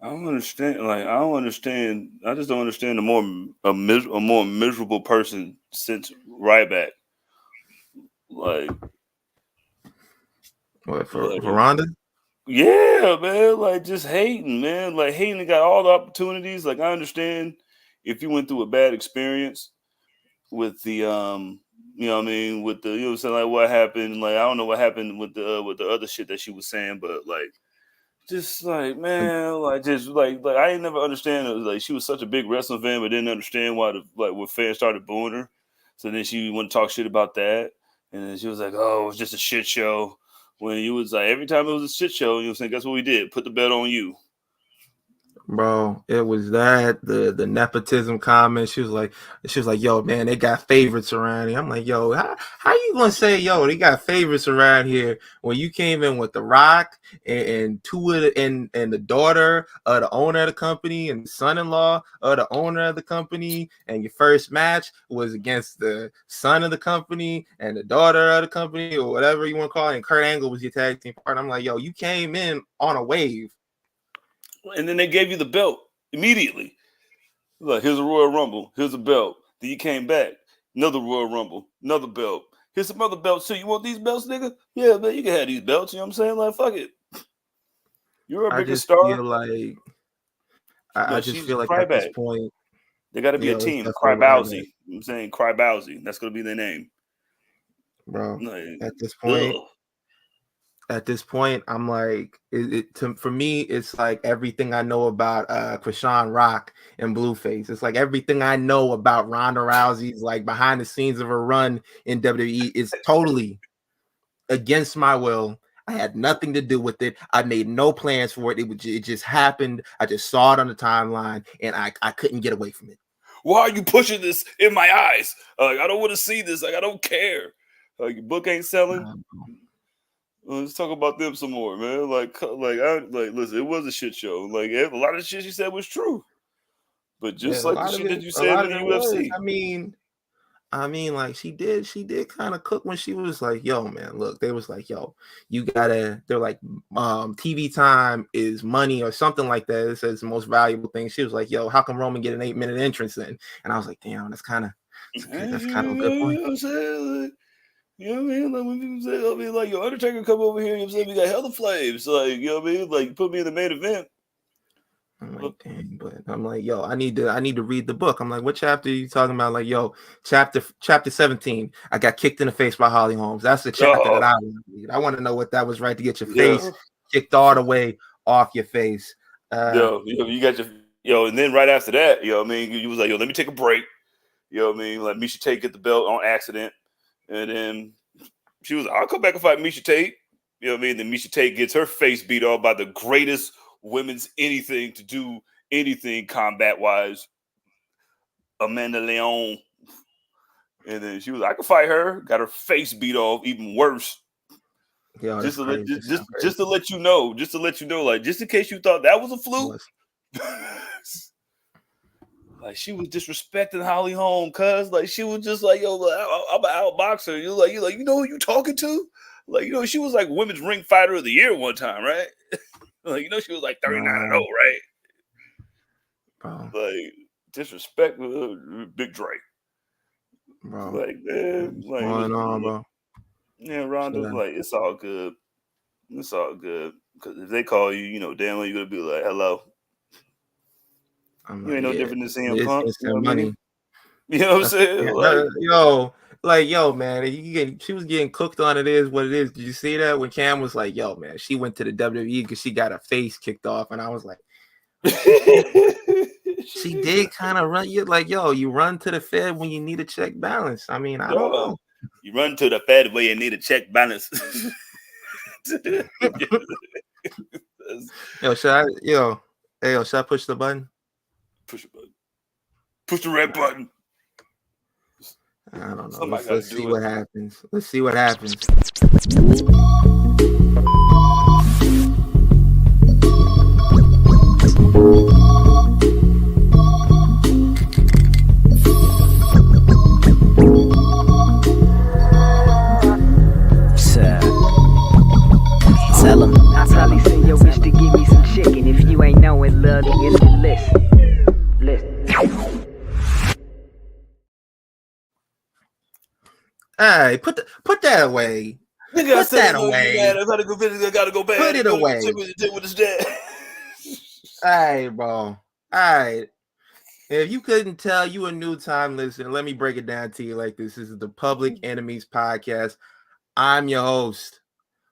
I don't understand. Like, I don't understand. I just don't understand a more miserable person since Ryback. Like, what for Ronda? Yeah, man. Like, just hating, man. Like, hating got all the opportunities. Like, I understand if you went through a bad experience with the you know what I mean, with the, you know what I'm saying, like what happened. Like, I don't know what happened with the other shit that she was saying, but like, just like, man, like, just like I ain't never understand it. Like, she was such a big wrestling fan, but didn't understand why when fans started booing her. So then she wouldn't talk shit about that, and then she was like, "Oh, it was just a shit show." When you was like, every time it was a shit show, you know what I'm saying, guess what we did? Put the bet on you. Bro, it was that the nepotism comment. She was like, yo, man, they got favorites around here. I'm like, yo, how you gonna say, yo, they got favorites around here when you came in with The Rock and two of the and the daughter of the owner of the company and the son-in-law of the owner of the company, and your first match was against the son of the company and the daughter of the company, or whatever you want to call it, and Kurt Angle was your tag team partner. I'm like, yo, you came in on a wave. And then they gave you the belt immediately. Like, here's a Royal Rumble. Here's a belt. Then you came back. Another Royal Rumble. Another belt. Here's some other belts too. You want these belts, nigga? Yeah, man, you can have these belts. You know what I'm saying? Like, fuck it. You're a bigger star. Feel like, I just feel like at this point, they got to be a team. Cry Bowsy. You know what I'm saying? Cry Bowsy. That's going to be their name. Bro, like, at this point, I'm like, for me, it's like everything I know about Krishan Rock and Blueface. It's like everything I know about Ronda Rousey's like behind the scenes of her run in WWE is totally against my will. I had nothing to do with it. I made no plans for it. It just happened. I just saw it on the timeline, and I couldn't get away from it. Why are you pushing this in my eyes? Like, I don't want to see this. Like, I don't care. Like, your book ain't selling. Let's talk about them some more, man. Listen, it was a shit show. Like, a lot of the shit she said was true, but just like the shit that you said in the UFC. I mean, like she did kind of cook when she was like, "Yo, man, look." They was like, "Yo, you gotta." They're like, "TV time is money" or something like that. It says the most valuable thing. She was like, "Yo, how come Roman get an 8-minute entrance in?" And I was like, "Damn, that's kind of a good point." You know what I'm saying? Like, you know what I mean? Like, when people say, I mean, like, your Undertaker come over here, you know what I'm saying? We got Hella Flames. Like, you know what I mean? Like, put me in the main event. I'm like, dang, but I'm like, yo, I need to read the book. I'm like, what chapter are you talking about? Like, yo, chapter 17. I got kicked in the face by Holly Holmes. That's the chapter that I want to read. I want to know what that was right to get your face kicked all the way off your face. You got and then right after that, you know what I mean? You was like, yo, let me take a break. You know what I mean? Like, Miesha Tate get the belt on accident. And then she was like, I'll come back and fight Miesha Tate. You know what I mean? Then Miesha Tate gets her face beat off by the greatest women's anything to do anything combat-wise, Amanda Leon. And then she was like, I can fight her. Got her face beat off, even worse. Yo, just to let you know, like, just in case you thought that was a fluke. Like, she was disrespecting Holly Holm, cuz like she was just like, yo, I'm an outboxer. You know who you talking to? Like, you know, she was like Women's Ring Fighter of the Year one time, right? Like, you know, she was like 39-0, right? Bro. Like, disrespect Big Drake. Bro. Like, man, what's going on, bro? Yeah, Ronda, like, it's all good. It's all good. Because if they call you, you know, damn well, you're going to be like, hello. You ain't no different than CM Punk. You know what I mean? You know what I'm saying? Like, yo, man, she was getting cooked on. It is what it is. Did you see that when Cam was like, yo, man, she went to the WWE because she got her face kicked off, and I was like, she did kind of run you like, yo, you run to the Fed when you need a check balance. I mean, I don't know. You run to the Fed when you need a check balance. Should I push the button? Push the button. Push the red button. I don't know. Let's see what happens. Let's see what happens. Tell him. I probably send your bitch to give me some chicken. If you ain't know it, love the instant listen. Hey, put that away. Nigga, Put that away. I gotta go visit. I gotta go back. Put it away. With his dad. All right, bro. All right. If you couldn't tell, you a new time listener. Let me break it down to you like this. This is the Public Enemies Podcast. I'm your host.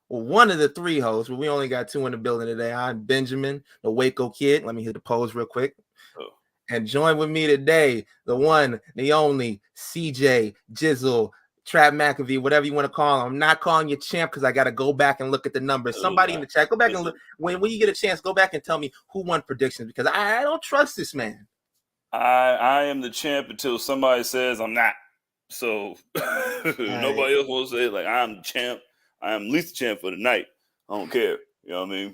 Well, one of the three hosts, but we only got two in the building today. I'm Benjamin, the Waco Kid. Let me hit the pose real quick. Oh. And join with me today, the one, the only, CJ, Jizzle, Trap McAfee, whatever you want to call him. I'm not calling you champ because I got to go back and look at the numbers. Somebody in the chat, go back and look. When you get a chance, go back and tell me who won predictions because I don't trust this man. I am the champ until somebody says I'm not. So nobody else will say like I'm the champ. I am at least the champ for the night. I don't care. You know what I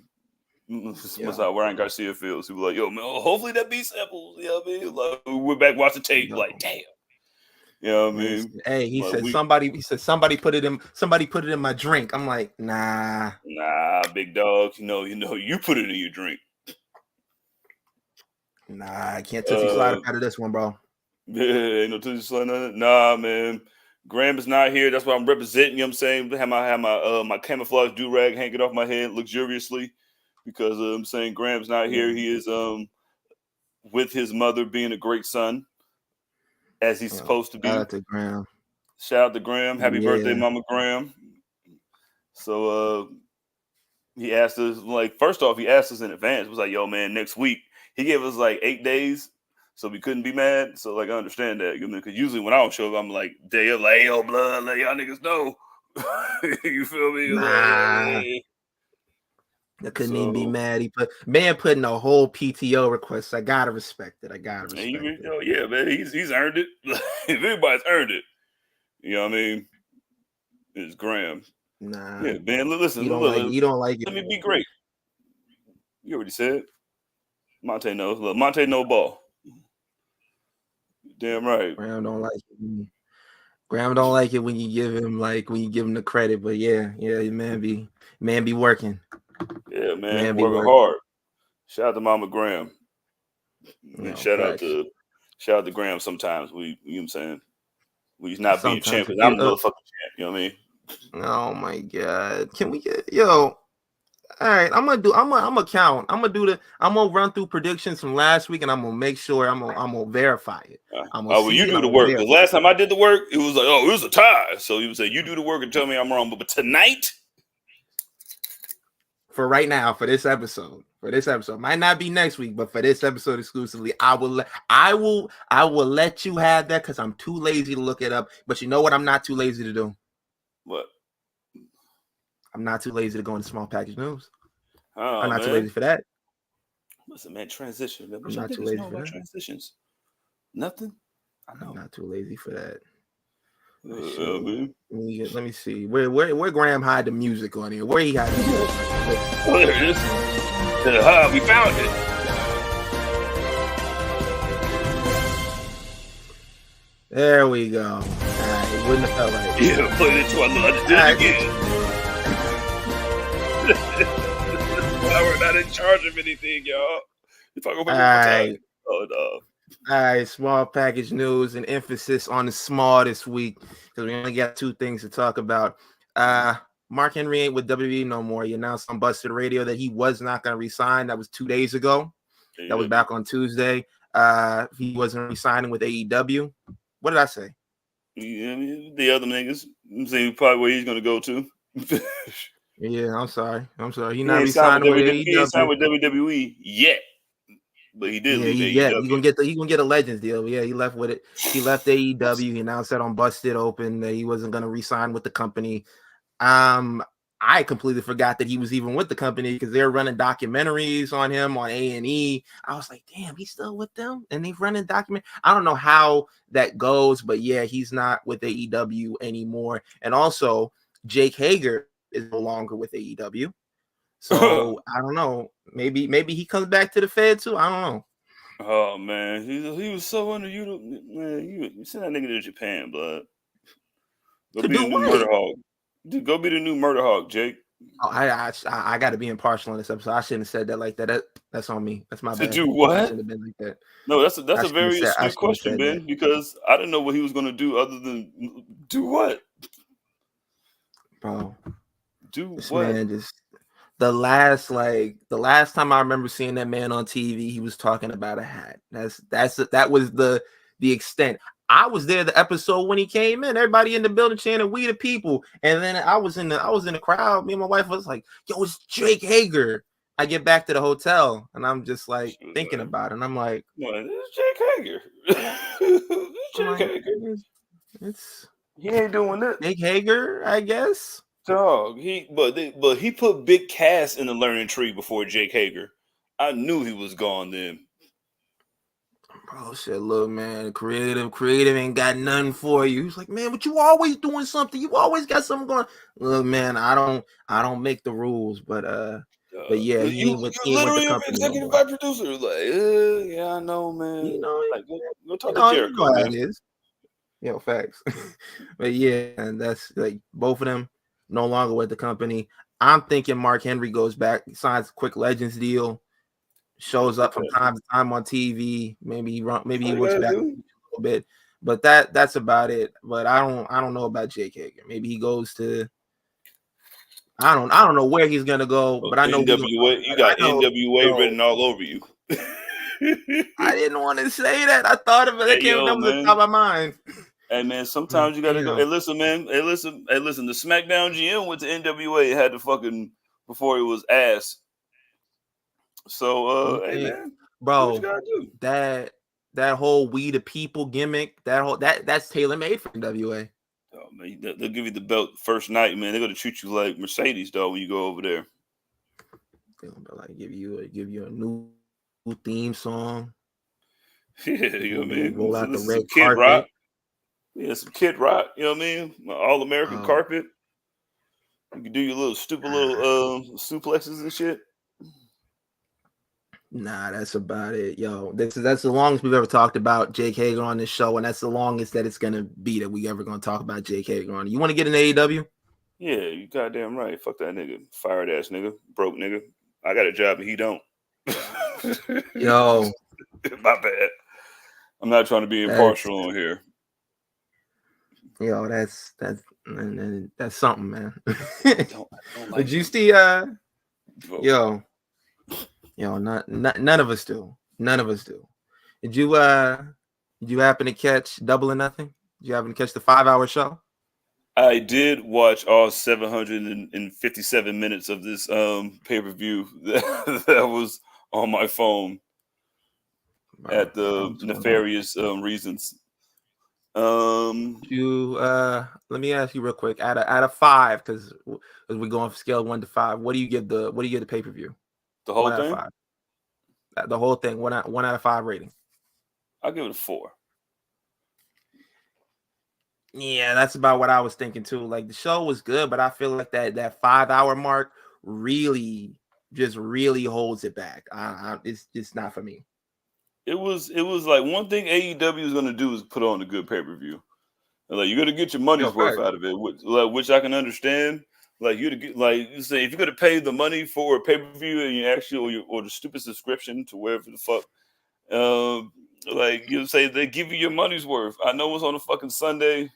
mean? That's how Ryan Garcia feels. He was like, yo, man, hopefully that beats Samples. You know what I mean? Like, we're back watching tape, like, damn. You know what I mean? Hey, he said somebody put it in my drink. I'm like, nah, big dog. You know, you put it in your drink. Nah, I can't Tootsie slide out of this one, bro. Yeah, ain't no Tootsie slide on it. Nah, man. Graham is not here. That's why I'm representing. You know what I'm saying? Have my camouflage do-rag hanging off my head luxuriously because I'm saying Graham's not here. He is with his mother being a great son as he's supposed to be. Shout out to Graham. Shout out to Graham. Happy birthday, Mama Graham. So he asked us, like, first off, he asked us in advance. It was like, yo, man, next week. He gave us like 8 days. So we couldn't be mad. So, like, I understand that. You know, because usually when I don't show up, I'm like, day of, like, yo, blood, let y'all niggas know. You feel me? Nah. I couldn't even be mad. He put in a whole PTO request. I gotta respect it. Yeah, man, he's earned it. If anybody's earned it, you know what I mean? It's Graham. Nah. Yeah, man, listen. You don't like it. Let me be great. You already said. Monte knows. Look, Monte no ball. Damn right. Graham don't like it. Graham don't like it when you give him the credit, but yeah, man be working. Yeah, man working hard. Shout out to Mama Graham. And shout out to Graham sometimes. You know what I'm saying? We's not being champ because I'm the motherfucking champ, you know what I mean? Oh my god. Can we get all right, I'm gonna count. I'm gonna run through predictions from last week, and I'm gonna make sure I'm gonna verify it. Well, you do the work. The last time I did the work, it was like, it was a tie. So you would say, you do the work and tell me I'm wrong. But tonight, for right now, for this episode, might not be next week, but for this episode exclusively, I will let you have that because I'm too lazy to look it up. But you know what? I'm not too lazy to do. What? I'm not too lazy to go into small package news. I'm not too lazy for that. Listen, man, transition. I'm not too lazy for that. Transitions. Nothing. I know. I'm not too lazy for that. Let me see. Where Graham hide the music on here? Where he hide the music? Oh, there it is. We found it. There we go. All right, it wouldn't have felt right. Yeah, played it twice. I just did it again. We're not in charge of anything, y'all. If I go back All right, small package news and emphasis on the small this week because we only got two things to talk about. Mark Henry ain't with WWE no more. He announced on Busted Radio that he was not going to resign. That was 2 days ago. Yeah. That was back on Tuesday. He wasn't resigning with AEW. What did I say? Yeah, the other niggas. I'm saying probably where he's going to go to. Yeah, I'm sorry. He's not resigning with AEW. He ain't signed with WWE yet. But he did leave AEW. He gonna get a Legends deal. But yeah, he left with it. He left AEW. He announced that on Busted Open that he wasn't gonna re-sign with the company. I completely forgot that he was even with the company because they're running documentaries on him on A&E. I was like, damn, he's still with them? And they've running document. I don't know how that goes, but yeah, he's not with AEW anymore. And also, Jake Hager is no longer with AEW. So I don't know. Maybe he comes back to the Fed too. I don't know. Oh man, he was so underutilized. Man, you send that nigga to Japan, blood. Go be the new Murder Hawk. Dude, go be the new Murder Hawk, Jake. Oh, I got to be impartial on this episode. I shouldn't have said that like that. That's on me. That's my To bad. do I what? shouldn't have been like that. No, that's a I very shouldn't have astute question, said Ben, that. because I didn't know what he was going to do other than do what? Bro, Do this what? man just the last time I remember seeing that man on TV, he was talking about a hat. That was the extent. I was there the episode when he came in. Everybody in the building chanting "We the people," and then I was in the crowd. Me and my wife was like, "Yo, it's Jake Hager." I get back to the hotel and I'm just like thinking about it. And I'm like, it's Jake Hager. It's Jake Hager. It's He ain't doing that. Jake Hager, I guess. Dog, but he put Big Cass in the learning tree before Jake Hager. I knew he was gone then. Bro said, "Look, man, creative ain't got nothing for you." He's like, "Man, but you always doing something. You always got something going." Look, man, I don't make the rules, but yeah, he ain't with the company no executive more. vice producer. Like, yeah, I know, man. You know, like, go talk to Jericho, you know how man. it is. Yo, facts. But yeah, and that's like both of them no longer with the company. I'm thinking Mark Henry goes back, signs a quick Legends deal, shows up from time to time on TV. Maybe he works back a little bit, but that's about it. But I don't know about Jake Hager. Maybe he goes to I don't know where he's gonna go, but I know NWA. You got NWA written all over you. I didn't want to say that. I thought of it. That was the top of my mind. Hey man, sometimes you gotta go. Hey, listen, man. Hey, listen. The SmackDown GM went to NWA. Had to fucking before it was ass. So, hey man, bro, what you gotta do? That whole "We the People" gimmick, that's tailor made for NWA. Oh man, they'll give you the belt first night, man. They're gonna treat you like Mercedes, though, when you go over there. They're gonna like give you a new theme song. Yeah, you know what I mean. Roll out the red Kid carpet. Rock. Yeah, some Kid Rock. You know what I mean. All American carpet. You can do your little stupid little suplexes and shit. Nah, that's about it, yo. That's the longest we've ever talked about Jake Hager on this show, and that's the longest that it's gonna be that we ever gonna talk about Jake Hager on. You want to get an AEW? Yeah, you goddamn right. Fuck that nigga, fired ass nigga, broke nigga. I got a job and he don't. Yo, my bad. I'm not trying to be impartial on here. Yo, that's something, man. Don't like Did you see? Yo, none of us do. None of us do. Did you happen to catch Double or Nothing? Did you happen to catch the 5-hour show? I did watch all 757 minutes of this pay-per-view that was on my phone at the nefarious reasons. Let me ask you real quick. Out of 5, because we're going for scale 1 to 5. What do you give the pay-per-view? The whole 1 thing? out of 5. The whole thing. 1 out of 5 rating. I'll give it a 4. Yeah, that's about what I was thinking too. Like the show was good, but I feel like that 5-hour mark really holds it back. It's just not for me. It was like one thing AEW is going to do is put on a good pay-per-view. Like you're going to get your money's worth out of it, which I can understand. Like you say, if you're going to pay the money for a pay-per-view and you actually or the stupid subscription to wherever the fuck, like you say they give you your money's worth. I know it's on a fucking Sunday,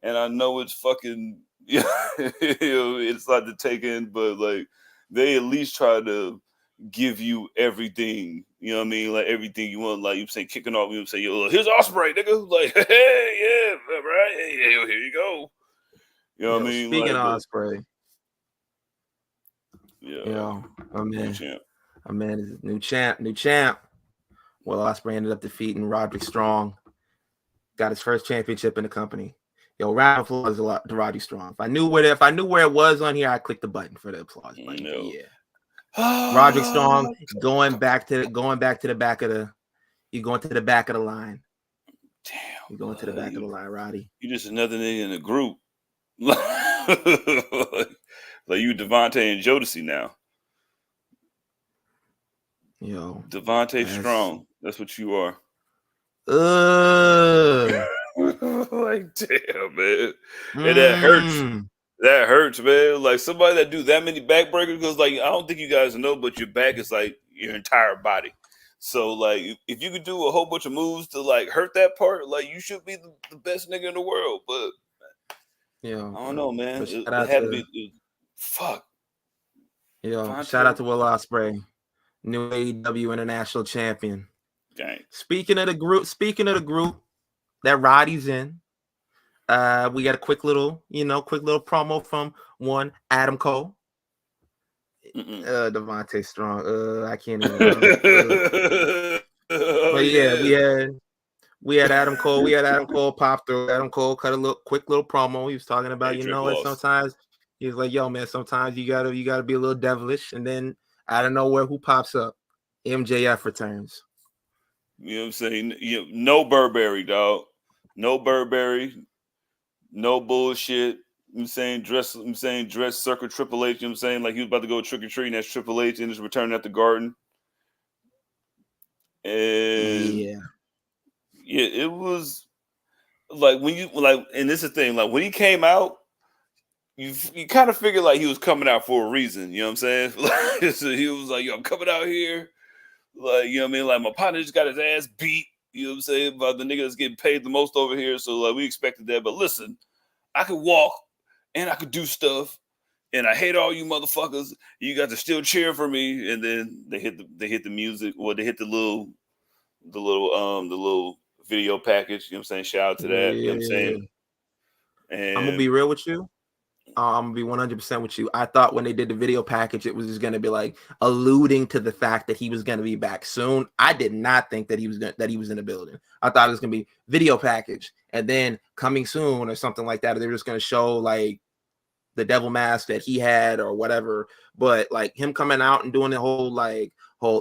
and I know it's fucking it's like to take in, but like they at least try to give you everything, you know what I mean? Like everything you want, like you say, kicking off, you say, yo, here's Ospreay, nigga. Like, hey, yeah, right, hey, here you go. You know what I mean? Speaking of Ospreay, yeah, my man is new champ. Well, Ospreay ended up defeating Roderick Strong, got his first championship in the company. Yo, round of applause to Roderick Strong. If I knew where it was on here, I clicked the button for the applause button. Yeah. Roderick Strong going back to the back of the. You're going to the back of the line. Damn. You're going to the back of the line, Roddy. You just another nigga in the group. Like you Devontae and Jodeci now. Yo. Devontae Strong. That's what you are. Like, damn, man. And that hurts. That hurts, man. Like somebody that do that many backbreakers, because like I don't think you guys know, but your back is like your entire body. So like if you could do a whole bunch of moves to like hurt that part, like you should be the best nigga in the world. But Yeah, I don't know, man. but shout It out had to to be fuck. shout out Vontae. to Will Ospreay, new AEW International Champion. Gang. Speaking of the group that Roddy's in, we got a quick little promo from one Adam Cole. Devontae Strong. I can't even. But yeah, we had Adam Cole. We had Adam Cole pop through. Adam Cole cut a quick little promo. He was talking about, sometimes he was like, "Yo, man, sometimes you gotta be a little devilish." And then out of nowhere, who pops up? MJF returns. You know what I'm saying? No Burberry, dog. No Burberry. No bullshit. I'm saying dress circle Triple H. You know what I'm saying? Like he was about to go trick or treating. That's Triple H and just returning at the Garden. And yeah, it was like and this is the thing, like when he came out, you kind of figured like he was coming out for a reason. You know what I'm saying? So he was like, "Yo, I'm coming out here." Like, you know what I mean? Like my partner just got his ass beat. You know what I'm saying? About the nigga that's getting paid the most over here. So like we expected that. But listen, I could walk and I could do stuff. And I hate all you motherfuckers. You got to still cheer for me. And then they hit the music, or they hit the little video package. You know what I'm saying? Shout out to that. You know what I'm saying? And I'm gonna be real with you. I'm gonna be 100% with you. I thought when they did the video package, it was just gonna be like alluding to the fact that he was gonna be back soon. I did not think that he was in the building. I thought it was gonna be video package and then coming soon or something like that. Or they were just gonna show like the devil mask that he had or whatever. But like him coming out and doing the whole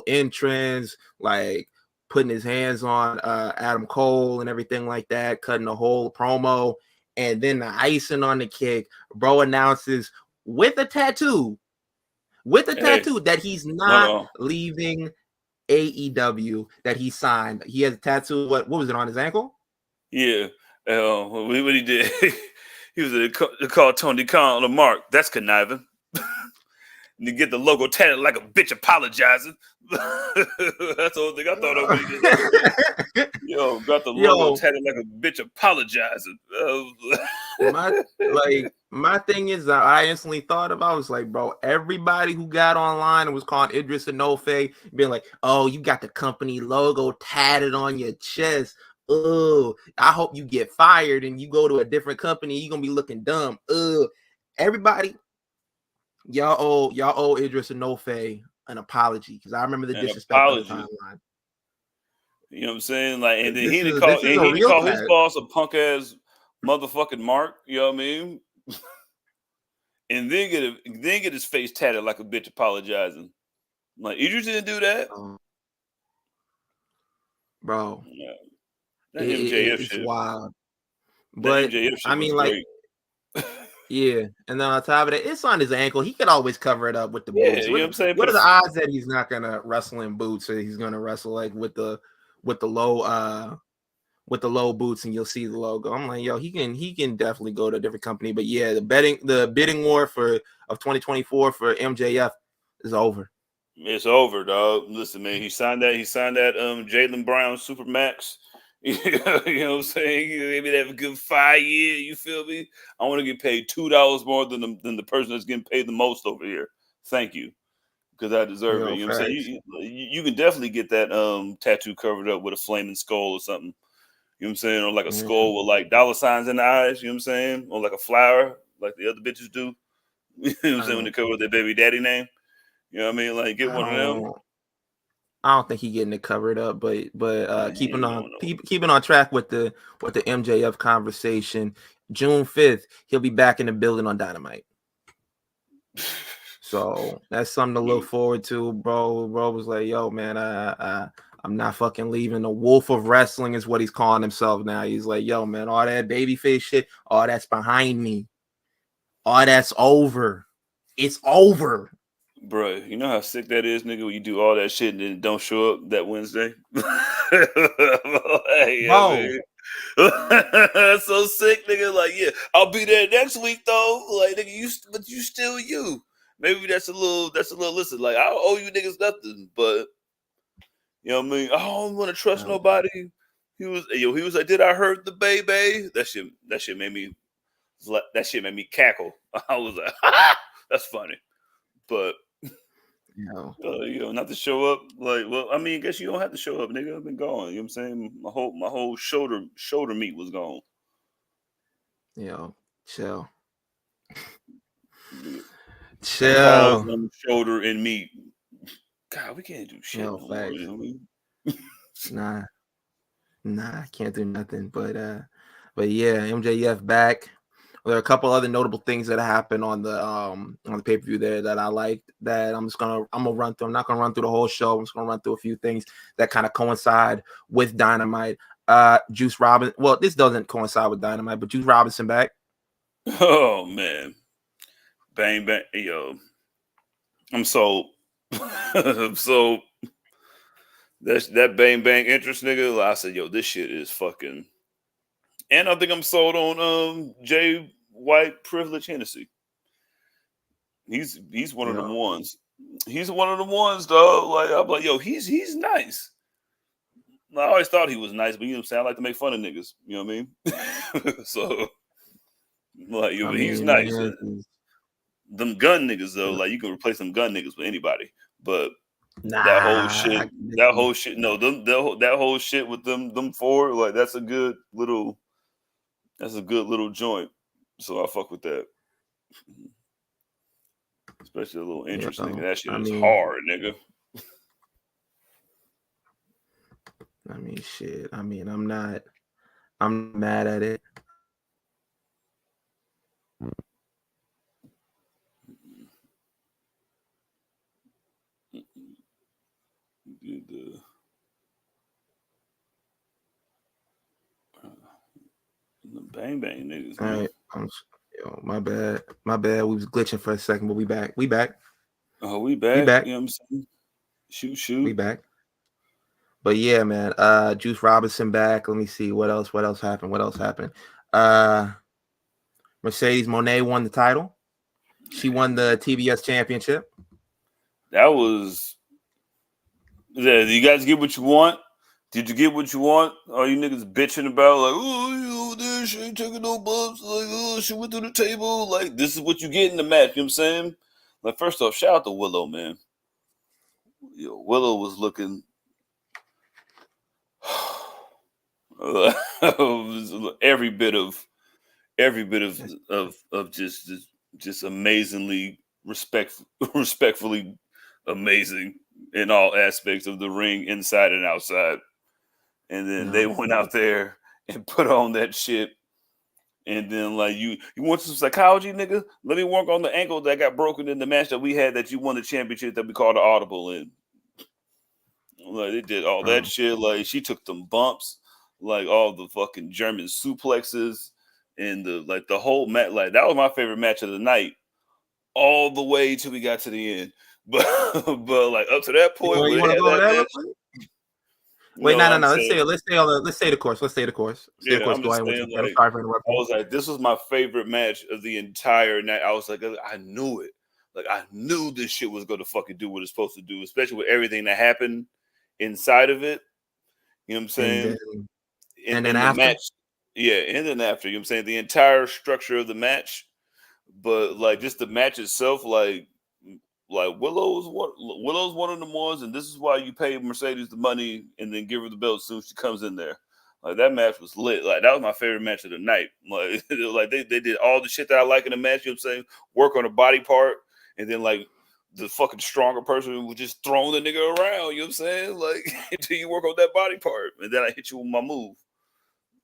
entrance, like putting his hands on Adam Cole and everything like that, cutting the whole promo. And then the icing on the cake, bro announces with a tattoo that he's not leaving AEW, that he signed. He has a tattoo. What was it on his ankle? Yeah. What he did, he was called Tony Khan on the mark. That's conniving. You get the logo tatted like a bitch apologizing. That's the only thing I thought of when he did. Yo, got the logo tatted like a bitch apologizing. My thing is that I instantly thought about was like, bro, everybody who got online and was called Idris Enofe being like, oh, you got the company logo tatted on your chest. Oh, I hope you get fired and you go to a different company. You're gonna be looking dumb. Everybody. Y'all owe Idris Enofe an apology because I remember the disrespect on the timeline. You know what I'm saying? Like, and then he didn't call his boss a punk ass motherfucking Mark. You know what I mean? And then get his face tatted like a bitch apologizing. Like Idris didn't do that, bro. Yeah. That MJF it's shit. Wild. But MJF shit I mean, like. Yeah, and then on top of that, it's on his ankle. He could always cover it up with the boots. You know what I'm saying? What are the odds that he's not gonna wrestle in boots, or he's gonna wrestle like with the low boots, and you'll see the logo? I'm like, yo, he can definitely go to a different company. But yeah, the bidding war of 2024 for MJF is over. It's over, dog. Listen, man, he signed that Jaylen Brown Supermax. You know what I'm saying? Maybe they have a good 5 year. You feel me? I want to get paid $2 more than the person that's getting paid the most over here. Thank you, because I deserve it. You know what I'm saying? You can definitely get that tattoo covered up with a flaming skull or something. You know what I'm saying? Or like a skull with like dollar signs in the eyes. You know what I'm saying? Or like a flower, like the other bitches do. You know what I'm saying? When they cover their baby daddy name. You know what I mean? Like get one of them. I don't think he's getting it covered up, but keeping on track with the MJF conversation, June 5th, he'll be back in the building on Dynamite. So that's something to look forward to, bro. Bro was like, yo, man, I'm not fucking leaving. The Wolf of Wrestling is what he's calling himself now. He's like, yo, man, all that babyface shit, all that's behind me. All that's over. It's over. Bro, you know how sick that is, nigga, when you do all that shit and then don't show up that Wednesday? That's so sick, nigga. Like, yeah, I'll be there next week though. Like, nigga, but you still you. Maybe that's a little. Listen, like, I don't owe you niggas nothing, but you know what I mean. I don't want to trust nobody. He was like, did I hurt the baby? That shit made me. That shit made me cackle. I was like, that's funny, but. Not to show up. Like, well, I mean, I guess you don't have to show up, nigga. I've been gone. You know what I'm saying? My whole shoulder meat was gone. Chill. Shoulder and meat. God, we can't do shit no more. You know what I mean? Nah, I can't do nothing. But yeah, MJF back. There are a couple other notable things that happened on the pay-per-view there that I liked that I'm gonna run through. I'm not gonna run through the whole show. I'm just gonna run through a few things that kind of coincide with Dynamite. Juice Robinson. Well, this doesn't coincide with Dynamite, but Juice Robinson back. Oh man. Bang bang. Yo. I'm sold. I'm sold. That bang bang interest, nigga. I said, yo, this shit is fucking. And I think I'm sold on Jay White Privilege Hennessy. He's one of them ones. He's one of them ones, dog. Like, I'm like, yo, he's nice. I always thought he was nice, but you know what I'm saying? I like to make fun of niggas. You know what I mean? So, like, he's nice. Them gun niggas, though, like, you can replace them gun niggas with anybody. But that whole shit, no, that whole shit with them four, like, that's a good little joint. So I fuck with that. Especially a little interest, nigga. That shit is hard, nigga. I mean, shit. I mean, I'm mad at it. The bang bang niggas. All right, my bad. We was glitching for a second, but we back. Oh, we back. You know what I'm saying? Shoot. We back. But yeah, man. Juice Robinson back. Let me see what else happened. Mercedes Moné won the title. She won the TBS championship. That was. Yeah, you guys get what you want? Did you get what you want? Are you niggas bitching about like, oh, there she ain't taking no bumps, like, oh, she went through the table, like, this is what you get in the match, you know what I'm saying? Like, first off, shout out to Willow, man. Yo, Willow was looking every bit of just amazingly respectfully amazing in all aspects of the ring, inside and outside. And then they went out there and put on that shit. And then, like, you want some psychology, nigga? Let me work on the ankle that got broken in the match that we had that you won the championship that we called the Audible in. Like, they did all that shit. Like, she took them bumps, like all the fucking German suplexes and the whole match. Like, that was my favorite match of the night, all the way till we got to the end. But like up to that point, you want to go there? Wait, no. Let's stay the course. Let's stay the course. I was like, this was my favorite match of the entire night. I was like, I knew it. Like, I knew this shit was going to fucking do what it's supposed to do, especially with everything that happened inside of it. You know what I'm saying? And then after? Match, and then after, you know what I'm saying? The entire structure of the match, but like just the match itself, like Willow's one of the ones, and this is why you pay Mercedes the money and then give her the belt as soon as she comes in there. Like, that match was lit. Like, that was my favorite match of the night. Like they did all the shit that I like in the match, you know what I'm saying? Work on a body part, and then like the fucking stronger person was just throwing the nigga around, you know what I'm saying? Like, until you work on that body part, and then I hit you with my move.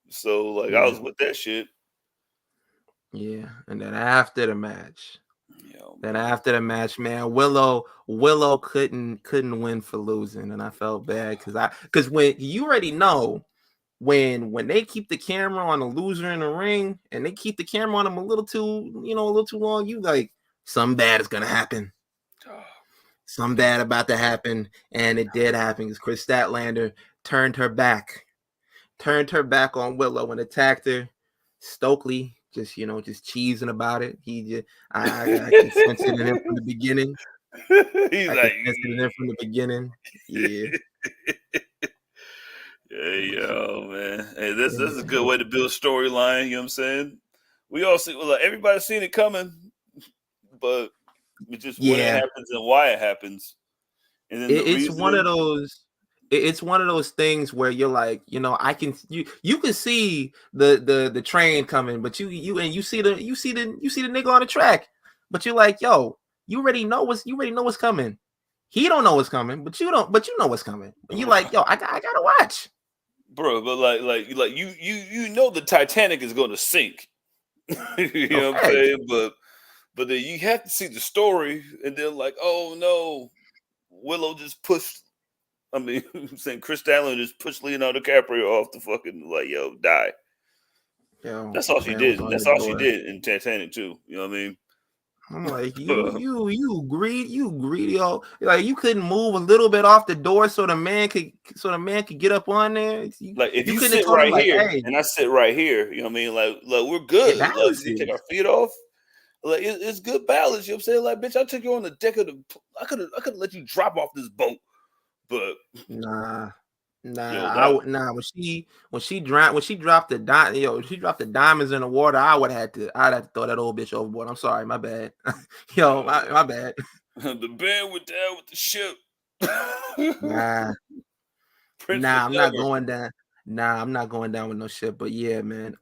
So like I was with that shit. Yeah, and then after the match. Man, Willow couldn't win for losing, and I felt bad because when you already know when they keep the camera on a loser in the ring and they keep the camera on him a little too long, you like something bad is gonna happen. Something bad about to happen, and it did happen because Chris Statlander turned her back turned her back on Willow and attacked her. Stokely just cheesing about it. He just I can sense it in him from the beginning. He's I can like, sense it in him from the beginning. Yeah. hey, yo, man. Hey, this is a good way to build a storyline. You know what I'm saying? We all see, well, like, everybody's seen it coming, but it's just when it happens and why it happens, and then It's one of those. It's one of those things where you're like, I can you can see the train coming, but you see the nigga on the track, but you're like, yo, you already know what's coming. He don't know what's coming, but you know what's coming. And you like, yo, I gotta watch, bro. But like you know the Titanic is going to sink. You know what I'm saying? But then you have to see the story, and then like, oh no, Willow just pushed. I mean, saying Chris Allen just pushed Leonardo DiCaprio off the fucking, like, yo, die. Yo, that's all she did. That's all she did in Titanic too. You know what I mean? I'm like, you greedy, all like you couldn't move a little bit off the door so the man could get up on there. Like if you sit right here and I sit right here, you know what I mean? Like we're good. Like we take our feet off. Like it's good balance. You know what I'm saying? Like, bitch, I took you on the deck of the. I could have let you drop off this boat, but nah. When she dropped the diamonds in the water, I'd have to throw that old bitch overboard. I'm sorry, my bad. Yo, my bad. The band went down with the ship. I'm not going down. I'm not going down with no ship. But yeah, man.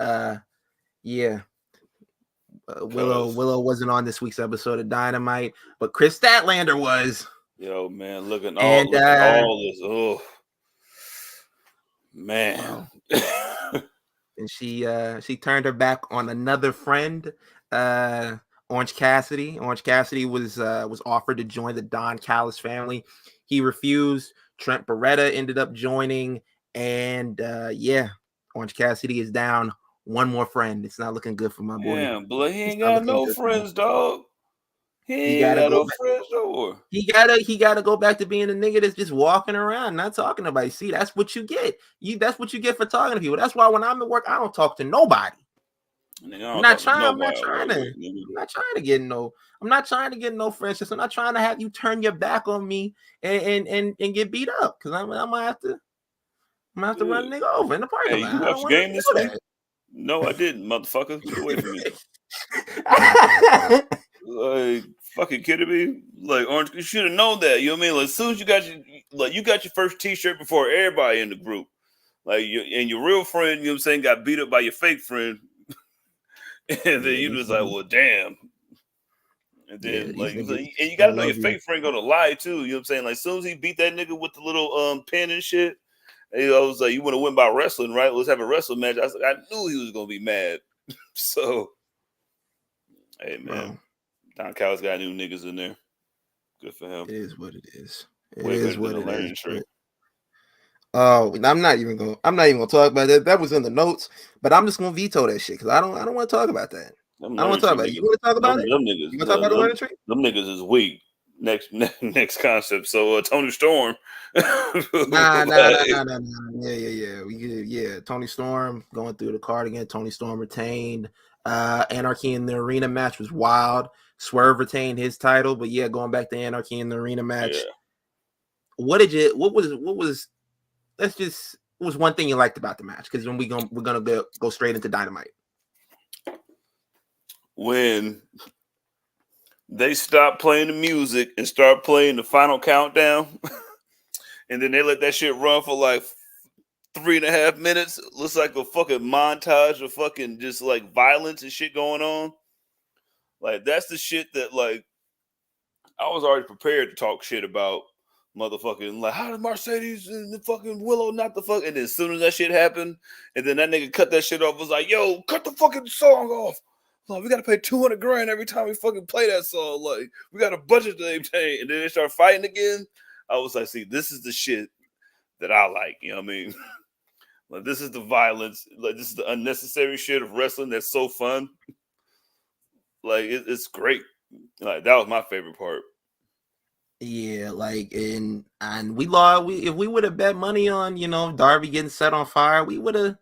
Willow wasn't on this week's episode of Dynamite, but Chris Statlander was. Yo, man, look at all this. Oh. Man. And she turned her back on another friend, Orange Cassidy. Orange Cassidy was offered to join the Don Callis family. He refused. Trent Beretta ended up joining, and Orange Cassidy is down one more friend. It's not looking good for my boy. Damn, but he ain't got no friends, dog. He gotta go friends over. He gotta go back to being a nigga that's just walking around, not talking to nobody. See, that's what you get. That's what you get for talking to people. That's why when I'm at work, I don't talk to nobody. I'm not trying to get no friendships. I'm not trying to have you turn your back on me and get beat up because I'm gonna have to run a nigga over in the parking lot. You watched the game this week? No, I didn't, motherfucker. Get away from me. Like, fucking kidding me? Like, Orange, you should have known that. You know what I mean? Like, as soon as you got your first T-shirt before everybody in the group. Like, your real friend, you know what I'm saying, got beat up by your fake friend. And then you was like, well, damn. And then, and you got to know your fake friend going to lie, too. You know what I'm saying? Like, as soon as he beat that nigga with the little pin and shit, and I was like, you want to win by wrestling, right? Let's have a wrestling match. I was like, I knew he was going to be mad. So, hey, man. Wow. Don Callis got new niggas in there. Good for him. It is what it is. Oh, I'm not even gonna talk about that. That was in the notes, but I'm just gonna veto that shit because I don't want to talk about that. I don't want to talk about it. You want to talk about it? Them niggas. You want to talk about the learning tree? Them niggas is weak. Next concept. So Tony Storm. Nah. Yeah. Tony Storm going through the card again. Tony Storm retained. Anarchy in the Arena match was wild. Swerve retained his title, but going back to Anarchy in the Arena match. Yeah. What was one thing you liked about the match? Because then we're gonna go straight into Dynamite. When they stopped playing the music and start playing the final countdown, and then they let that shit run for like 3.5 minutes. It looks like a fucking montage of fucking just like violence and shit going on. Like, that's the shit that, like, I was already prepared to talk shit about. Motherfucking, like, how did Mercedes and the fucking Willow not the fuck? And then as soon as that shit happened, and then that nigga cut that shit off, was like, yo, cut the fucking song off. Like, we gotta pay $200,000 every time we fucking play that song. Like, we got a budget to maintain. And then they start fighting again. I was like, see, this is the shit that I like. You know what I mean? Like, this is the violence. Like, this is the unnecessary shit of wrestling that's so fun. Like, it's great. Like, that was my favorite part. Yeah, like and we lost. If we would have bet money on Darby getting set on fire, we would have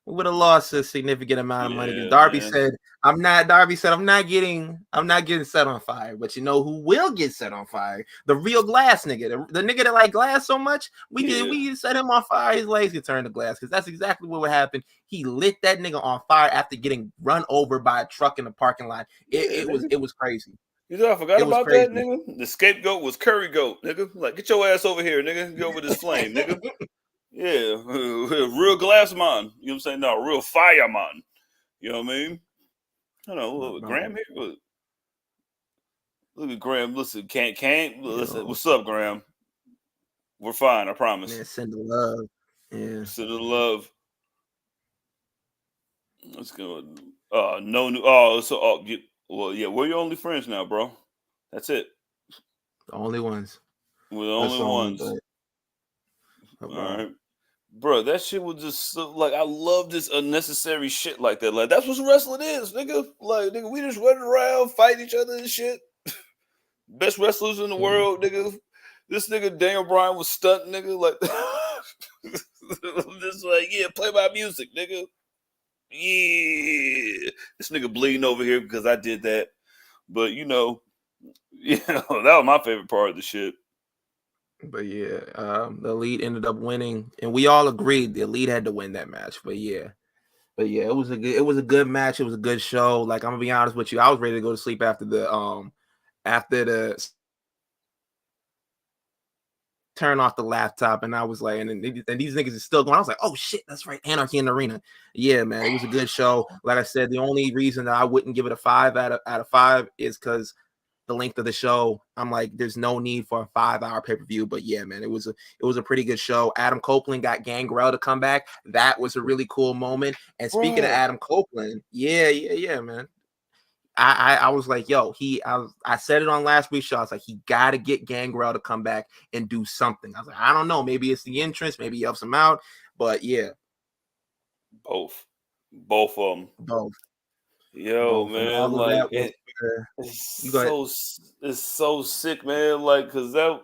lost a significant amount of money because Yeah, Darby man. said, I'm not getting set on fire. But you know who will get set on fire? The real glass nigga. The nigga that like glass so much, we set him on fire, his legs get turned to glass. Because that's exactly what would happen. He lit that nigga on fire after getting run over by a truck in the parking lot. It was crazy. You know, I forgot It was about crazy. that, nigga. The scapegoat was Curry Goat, nigga. Like, get your ass over here, nigga. Get over this flame, nigga. Yeah, real glass man. You know what I'm saying? No, real fireman. You know what I mean? I don't know. Graham here. Look at Graham. Listen, can't. Listen, what's up, Graham? We're fine. I promise. Man, send the love. Yeah, send the love. Let's go. No new. Oh, so well, yeah. We're your only friends now, bro. That's it. the only ones. We're the only ones. All right. Bro, that shit was just so, like, I love this unnecessary shit like that. Like, that's what wrestling is, nigga. Like, nigga, we just running around, fight each other and shit. Best wrestlers in the world, nigga. This nigga Daniel Bryan was stunting, nigga. Like, just like, yeah, play my music, nigga. Yeah. This nigga bleeding over here because I did that. But, that was my favorite part of the shit. But yeah, the Elite ended up winning, and we all agreed the Elite had to win that match. But yeah, it was a good match. It was a good show. Like, I'm gonna be honest with you, I was ready to go to sleep after the turn off the laptop, and I was like, and these niggas are still going. I was like, oh shit, that's right, Anarchy in the Arena. Yeah, man, it was a good show. Like I said, the only reason that I wouldn't give it a 5 out of 5 is because the length of the show. I'm like, there's no need for a 5-hour pay-per-view. But yeah, man, it was a pretty good show. Adam Copeland got Gangrel to come back. That was a really cool moment. And speaking of Adam Copeland, yeah, man. I was like, yo, I said it on last week's show. I was like, he got to get Gangrel to come back and do something. I was like, I don't know. Maybe it's the entrance. Maybe he helps him out. But yeah. Both of them. Both. Yo, man, like it's so sick, man. Like, cause that,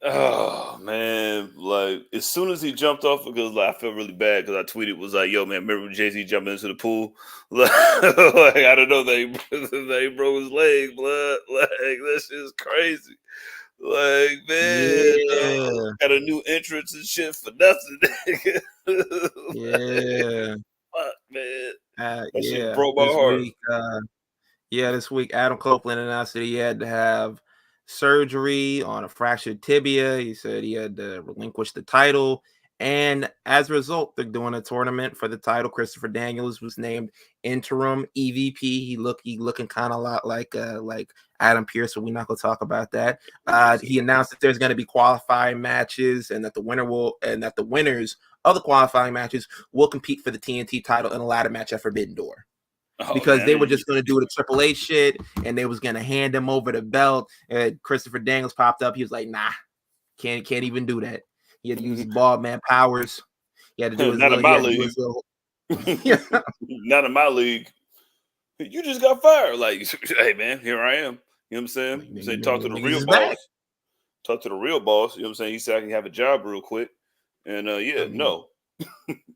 oh man, like as soon as he jumped off, because like I felt really bad because I tweeted was like, yo, man, remember Jay-Z jumping into the pool? Like I don't know, they broke his leg, blood. Like that shit is crazy. Like, man, got a new entrance and shit for nothing. Yeah. Fuck, man. That yeah, shit broke my heart. This week, Adam Copeland announced that he had to have surgery on a fractured tibia. He said he had to relinquish the title. And as a result, they're doing a tournament for the title. Christopher Daniels was named interim EVP. He looking kind of a lot like Adam Pearce, so we're not going to talk about that. He announced that there's going to be qualifying matches, and that the winners of the qualifying matches will compete for the TNT title in a ladder match at Forbidden Door. Because they were just going to do the Triple H shit, and they was going to hand him over the belt. And Christopher Daniels popped up. He was like, nah, can't even do that. He had to use his bald man powers. He had to do his not in my league. Not in my league. You just got fired. Like, hey man, here I am. You know what I'm saying? You say talk to the real boss. Talk to the real boss. You know what I'm saying? He said I can have a job real quick. And no.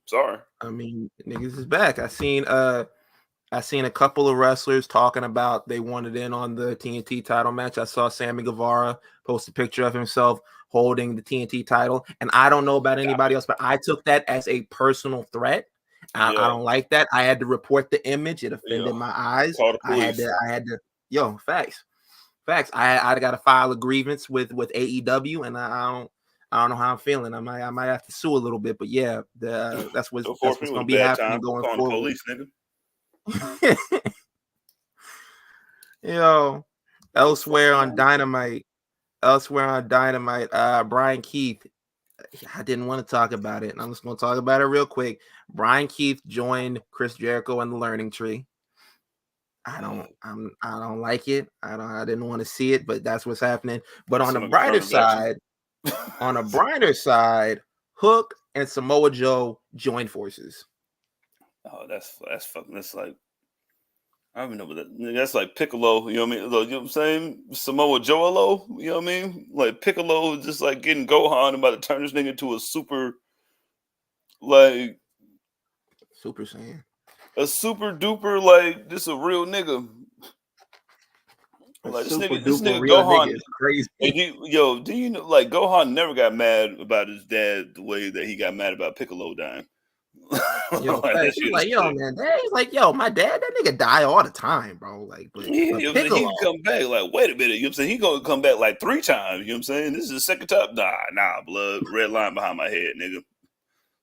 Sorry. I mean, niggas is back. I seen a couple of wrestlers talking about they wanted in on the TNT title match. I saw Sammy Guevara post a picture of himself holding the TNT title. And I don't know about anybody else, but I took that as a personal threat. I don't like that. I had to report the image. It offended my eyes. I had to, facts. I got to file a grievance with AEW, and I don't know how I'm feeling. I might have to sue a little bit, but yeah, that's what's going to be happening going forward. Police, nigga. Elsewhere on Dynamite, Brian Keith. I didn't want to talk about it, and I'm just going to talk about it real quick. Brian Keith joined Chris Jericho in the Learning Tree. I don't like it. I didn't want to see it, but that's what's happening. But on the brighter side, Hook and Samoa Joe joined forces. Oh, that's fucking. That's like, I don't even know what that. That's like Piccolo. You know what I mean? You know what I'm saying? Samoa Joe. You know what I mean? Like Piccolo, just like getting Gohan about to turn this nigga into a super, like Super Saiyan. a super duper, like just a real nigga. A Like super this duper nigga real Gohan. nigga is crazy. Do you know? Like Gohan never got mad about his dad the way that he got mad about Piccolo dying. Yo, Like, that he's shit like, is yo, sick. man, he's like, yo, my dad, that nigga die all the time, bro. Like, but Yeah, you know what I'm saying? Piccolo, He can come back. Like, wait a minute. You know what I'm saying? He gonna come back like 3 times. You know what I'm saying? This is the second time. Nah, blood. Red line behind my head, nigga.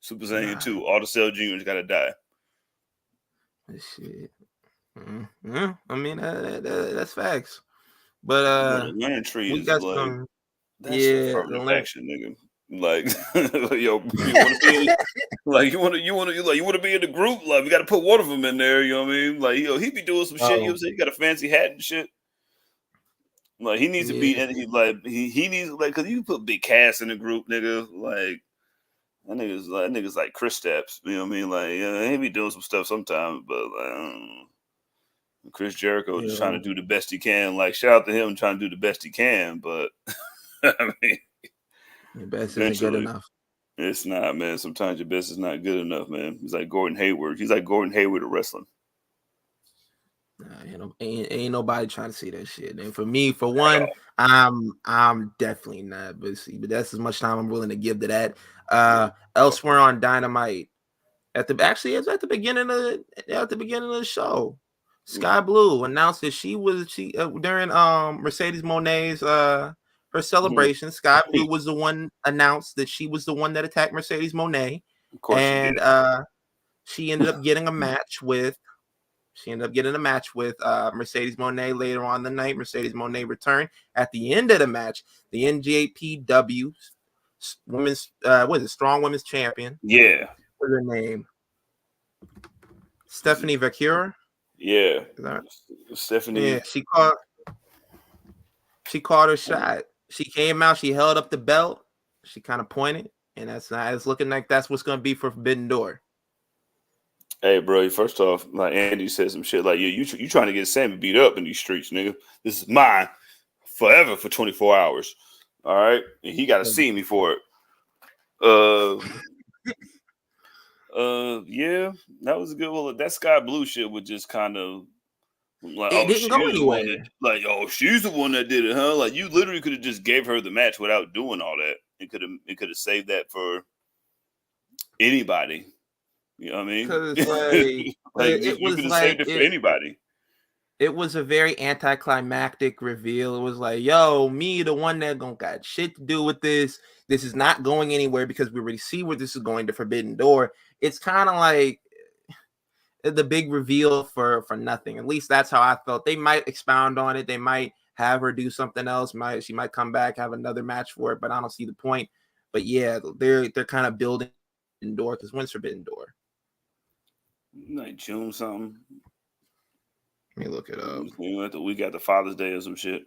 Super Saiyan 2. All the Cell Juniors gotta die. Shit. Yeah, I mean, that's facts. But The Learning Tree we is got like, some, that's affirmative the action, nigga. Like, yo, you want to be like you want to be in the group. Like, we got to put one of them in there. You know what I mean? Like, yo, he be doing some shit. You know what I'm saying? He got a fancy hat and shit. Like, he needs to be, and he needs, like, cause you put Big Cass in the group, nigga. Like, that nigga's like Chris Steps. You know what I mean? Like, yeah, he be doing some stuff sometimes, but like, I don't know. Chris Jericho just trying to do the best he can. Like, shout out to him trying to do the best he can, but I mean, your best isn't good enough. It's not, man. Sometimes your best is not good enough, man. He's like Gordon Hayward. He's like Gordon Hayward of wrestling. Ain't nobody trying to see that shit. And for me, for one, I'm definitely not. But that's as much time I'm willing to give to that. Elsewhere on Dynamite, it's at the beginning of the show. Sky Blue announced that during Mercedes Moné's her celebration. Sky Blue was the one announced that she was the one that attacked Mercedes Moné, and she ended up getting a match with. Mercedes Moné later on the night. Mercedes Moné returned at the end of the match. The NJPW women's strong women's champion. Yeah, what's her name? Stephanie Vacura. Yeah, Stephanie. Yeah, she caught her shot. She came out. She held up the belt. She kind of pointed, and it's looking like that's what's going to be for Forbidden Door. Hey, bro. First off, like Andy said some shit like, you trying to get Sammy beat up in these streets, nigga. This is mine forever for 24 hours. All right, and he got to see me for it. Yeah, that was a good one. That Sky Blue shit was just kind of like, it didn't go anywhere. She's the one that did it, huh? Like, you literally could have just gave her the match without doing all that. It could have saved that for anybody. You know what I mean? You could have saved it for anybody. It was a very anticlimactic reveal. It was like, yo, me, the one that got shit to do with this. This is not going anywhere because we already see where this is going to Forbidden Door. It's kind of like the big reveal for nothing. At least that's how I felt. They might expound on it. They might have her do something else. She might come back, have another match for it, but I don't see the point. But yeah, they're kind of building Forbidden Door because when's Forbidden Door? Like June something. Let me look it up. We got the Father's Day or some shit.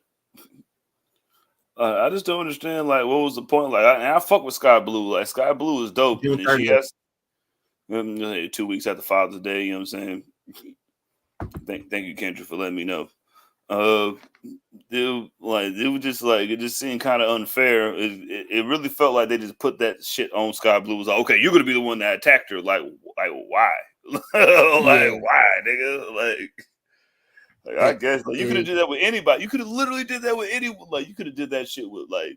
I just don't understand. Like, what was the point? Like, I fuck with Sky Blue. Like, Sky Blue is dope. June And she has 2 weeks after Father's Day. You know what I'm saying? Thank you, Kendra, for letting me know. It was just like, it just seemed kind of unfair. It really felt like they just put that shit on Sky Blue. It was like, okay, you're gonna be the one that attacked her. Like why? Why, nigga? Like I guess you could have did that with anybody. You could have literally did that with anyone. Like, you could have did that shit with like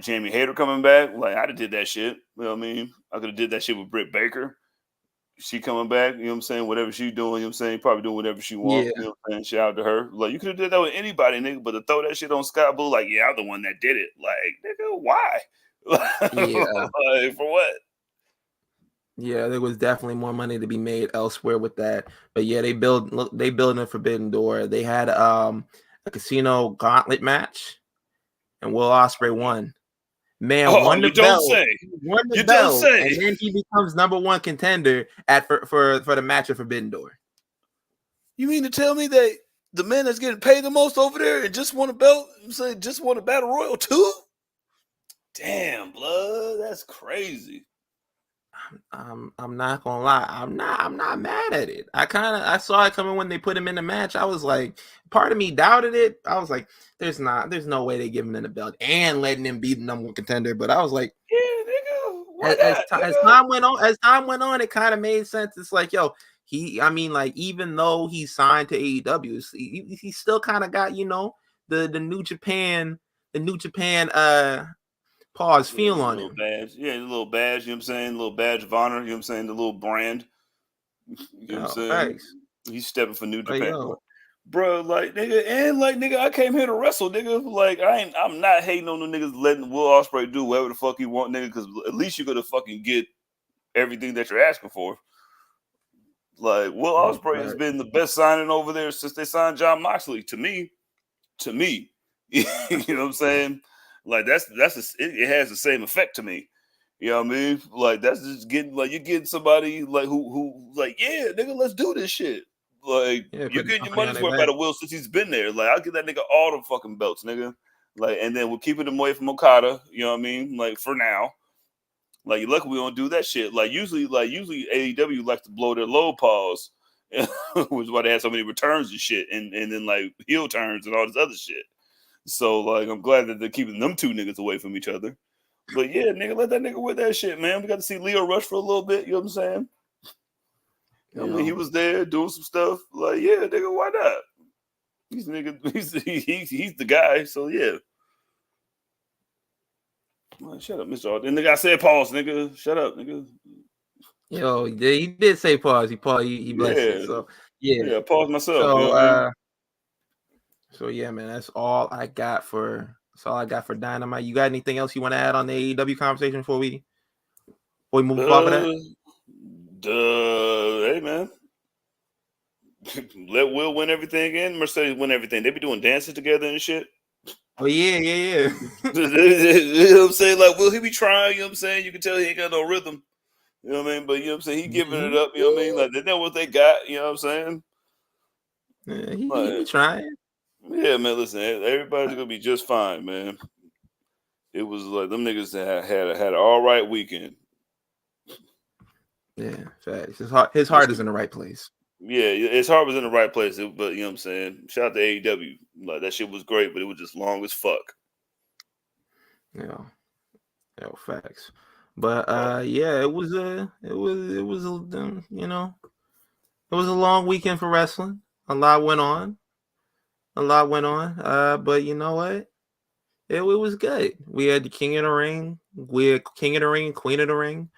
Jamie Hayter coming back. Like, I'd have did that shit. You know what I mean? I could have did that shit with Britt Baker. She coming back, you know what I'm saying? Whatever she's doing, you know what I'm saying? Probably doing whatever she wants. You know what I'm saying? Shout out to her. Like, you could have did that with anybody, nigga, but to throw that shit on Sky Blue, like, yeah, I'm the one that did it. Like, nigga, why? Like, for what? Yeah, there was definitely more money to be made elsewhere with that. But yeah, they build a Forbidden Door. They had a casino gauntlet match, and Will Ospreay won. Man, won the belt. Won the belt, and then he becomes number one contender for the match of Forbidden Door. You mean to tell me that the man that's getting paid the most over there and just won a belt, just won a battle royal too? Damn, blood, that's crazy. I'm not gonna lie. I'm not mad at it. I saw it coming when they put him in the match. I was like, part of me doubted it. I was like, there's no way they give him the belt and letting him be the number one contender. But I was like, Yeah, nigga. Why as not, nigga? time went on, it kind of made sense. It's like, yo, even though he's signed to AEW, he still kind of got, the New Japan, pause feel on him. Badge. Yeah, a little badge, you know what I'm saying? A little badge of honor, you know what I'm saying? The little brand. You know what I'm saying? Thanks. He's stepping for New Japan. Yo. Bro, nigga, I came here to wrestle, nigga. Like, I'm not hating on the niggas letting Will Ospreay do whatever the fuck he want, nigga, because at least you're gonna fucking get everything that you're asking for. Like, Will Ospreay has been the best signing over there since they signed John Moxley. To me, you know what I'm saying? Like, it has the same effect to me. You know what I mean? Like, that's just getting, like, you're getting somebody like who like, yeah, nigga, let's do this shit. Like, you're getting your money's worth out of Will since he's been there. Like, I'll give that nigga all the fucking belts, nigga. Like, and then we're keeping him away from Okada. You know what I mean? Like, for now. Like, you're lucky we don't do that shit. Like, usually AEW likes to blow their low paws, which is why they have so many returns and shit, and then like heel turns and all this other shit. So, like, I'm glad that they're keeping them two niggas away from each other. But yeah, nigga, let that nigga with that shit, man. We got to see Leo Rush for a little bit. You know what I'm saying? I mean, he was there doing some stuff. Like, yeah, nigga, why not? He's the guy. So yeah. Man, shut up, Mr. Jordynne. Nigga, I said pause, nigga. Shut up, nigga. Yo, he did say pause. He blessed it. So yeah, pause myself. So, you know what I mean? So yeah, man, that's all I got for Dynamite. You got anything else you want to add on the AEW conversation before we move off of that? Hey man, let Will win everything again. Mercedes win everything. They be doing dances together and shit. Oh yeah. You know what I'm saying? Like, Will he be trying? You know what I'm saying? You can tell he ain't got no rhythm. You know what I mean? But you know what I'm saying? He giving it up. You know what I mean? Like, they know what they got. You know what I'm saying? Yeah, he be trying. Yeah, man. Listen, everybody's gonna be just fine, man. It was like them niggas had an all right weekend. Yeah, facts. His heart is in the right place. Yeah, his heart was in the right place. But you know what I'm saying? Shout out to AEW. Like, that shit was great, but it was just long as fuck. Yeah, facts. But yeah, it was a long weekend for wrestling. A lot went on. But you know what? It was good. We had the King of the Ring. We had King of the Ring and Queen of the Ring.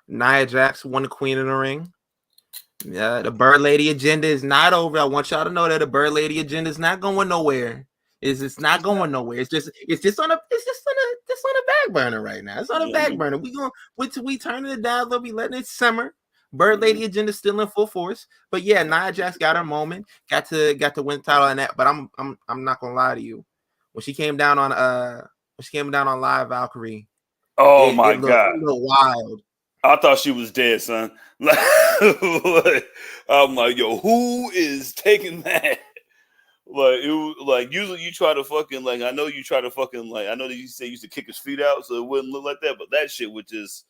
Nia Jax won the Queen of the Ring. The Bird Lady agenda is not over. I want y'all to know that the Bird Lady agenda is not going nowhere. It's not going nowhere. It's just on a back burner right now. It's on a back burner. We turning it down. They'll be letting it simmer. Bird Lady agenda still in full force. But yeah, Nia Jax got her moment. Got to win the title on that. But I'm not gonna lie to you. When she came down on Live Valkyrie. Oh my God. It looked wild. I thought she was dead, son. I'm like, yo, who is taking that? Usually you try to fucking, like, I know you try to fucking, like, I know that you say you used to kick his feet out so it wouldn't look like that, but that shit was just,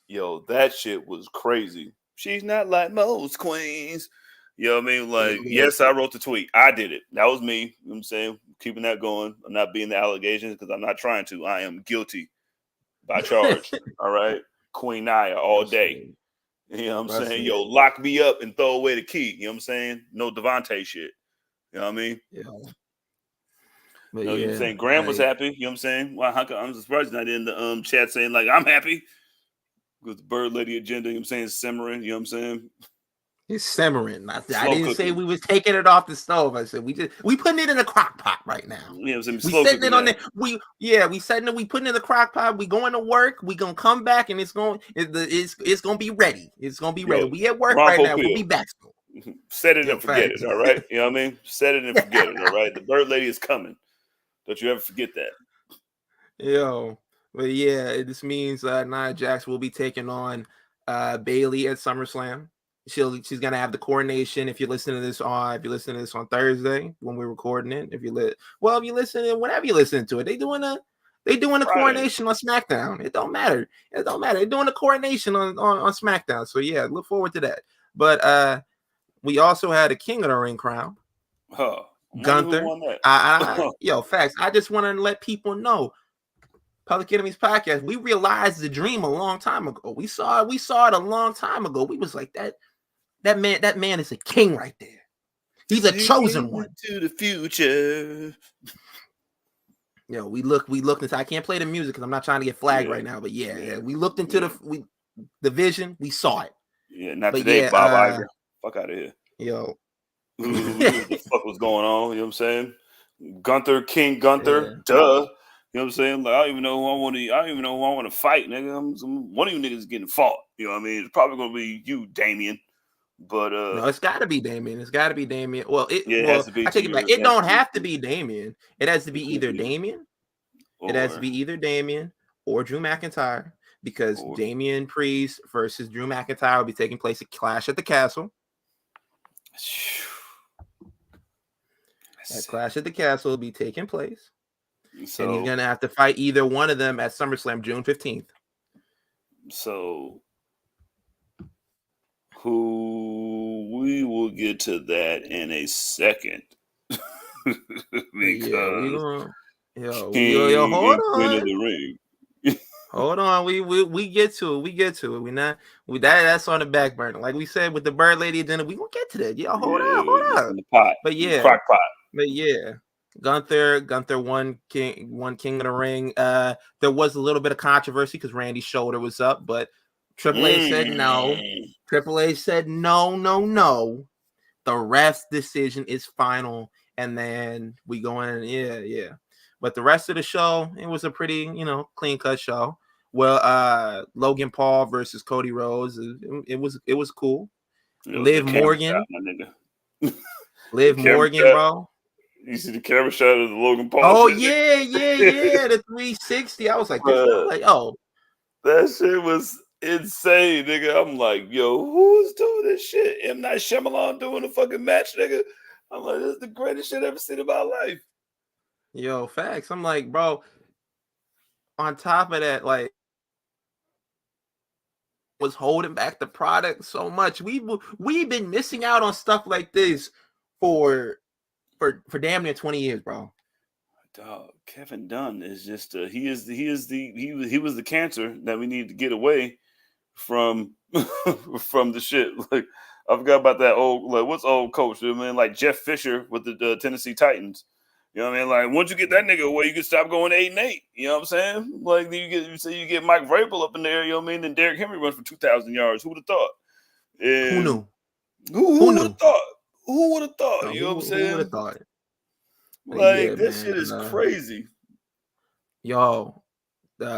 that shit was crazy. She's not like most queens. You know what I mean? Like, yes, I wrote the tweet. I did it. That was me. You know what I'm saying? Keeping that going. I'm not being the allegations because I'm not trying to. I am guilty by charge. All right? Queen Nia all day. You know what I'm saying? Yo, lock me up and throw away the key. You know what I'm saying? No Devontae shit. You know what I mean? Yeah. But you know what I'm saying? Graham was happy. You know what I'm saying? Well, I'm surprised he's not in the chat saying, like, I'm happy with the Bird Lady agenda. You know what I'm saying? Simmering. You know what I'm saying? It's simmering. I didn't say we was taking it off the stove. I said we putting it in the crock pot right now. You know what I'm saying? We setting it on there. We setting it. We putting it in the crock pot. We going to work. We gonna come back and it's gonna be ready. It's gonna be ready. We at work right now. We'll be back soon. Set it and forget it. All right. You know what I mean? Set it and forget it. All right. The Bird Lady is coming. Don't you ever forget that. But yeah, this means Nia Jax will be taking on Bayley at SummerSlam. She's gonna have the coronation. If you're listening to this on Thursday when we're recording it, if you listen whenever you listen to it, they doing a They doing the Friday. coronation on SmackDown. It don't matter. It don't matter. They're doing the coronation on SmackDown. So yeah, look forward to that. But we also had a King of the Ring crown. Huh. Gunther. Who won that? Yo, facts. I just want to let people know. Public Enemies Podcast. We realized the dream a long time ago. We saw it a long time ago. We was like that man is a king right there. He's a chosen one. To the future. Yo, we looked into. I can't play the music because I'm not trying to get flagged right now. But yeah, we looked into the vision. We saw it. Yeah, not today, Bob Iger. Fuck out of here. Yo, what the fuck was going on? You know what I'm saying? King Gunther, yeah. duh. You know what I'm saying? Like, I don't even know who I want to fight, nigga. One of you niggas getting fought. You know what I mean? It's probably gonna be you, Damian. But no, it's got to be Damian. It's got to be Damian. Well, it has to be. I take it back. It don't have to be Damian. It has to be either Damian. It has to be either Damian or Drew McIntyre, because Damian Priest versus Drew McIntyre will be taking place at Clash at the Castle. That Clash at the Castle will be taking place. So, and he's gonna have to fight either one of them at SummerSlam June 15th. So we will get to that in a second. Because yo, hold on. Hold on, we get to it. That's on the back burner. Like we said with the Bird Lady agenda, we gonna get to that. Yo, hold on. But yeah, crock pot. But yeah, Gunther won King of the Ring. There was a little bit of controversy because Randy's shoulder was up, but Triple H said no. Triple H said no. The ref's decision is final, and then we go in. Yeah. But the rest of the show, it was a pretty, clean cut show. Well, Logan Paul versus Cody Rhodes, it was cool. Liv Morgan, bro. You see the camera shot of the Logan Paul? Oh yeah, the 360. I was like, that shit was insane, nigga. I'm like, yo, who's doing this shit? M. Night Shyamalan doing a fucking match, nigga. I'm like, this is the greatest shit I've ever seen in my life. Yo, facts. I'm like, bro. On top of that, like, was holding back the product so much. We've been missing out on stuff like this for damn near 20 years, bro. Dog, Kevin Dunn is just he was the cancer that we need to get away from from the shit. Like, I forgot about that what's old coach, man? Like Jeff Fisher with the Tennessee Titans. You know what I mean? Like, once you get that nigga away, you can stop going 8-8. You know what I'm saying? Like, you get Mike Vrabel up in there. You know what I mean? Then Derrick Henry runs for 2,000 yards. Who would have thought? And who knew? Who would have thought? Who would have thought? You know what I'm saying? Who would have thought? Like, this shit is crazy. Yo,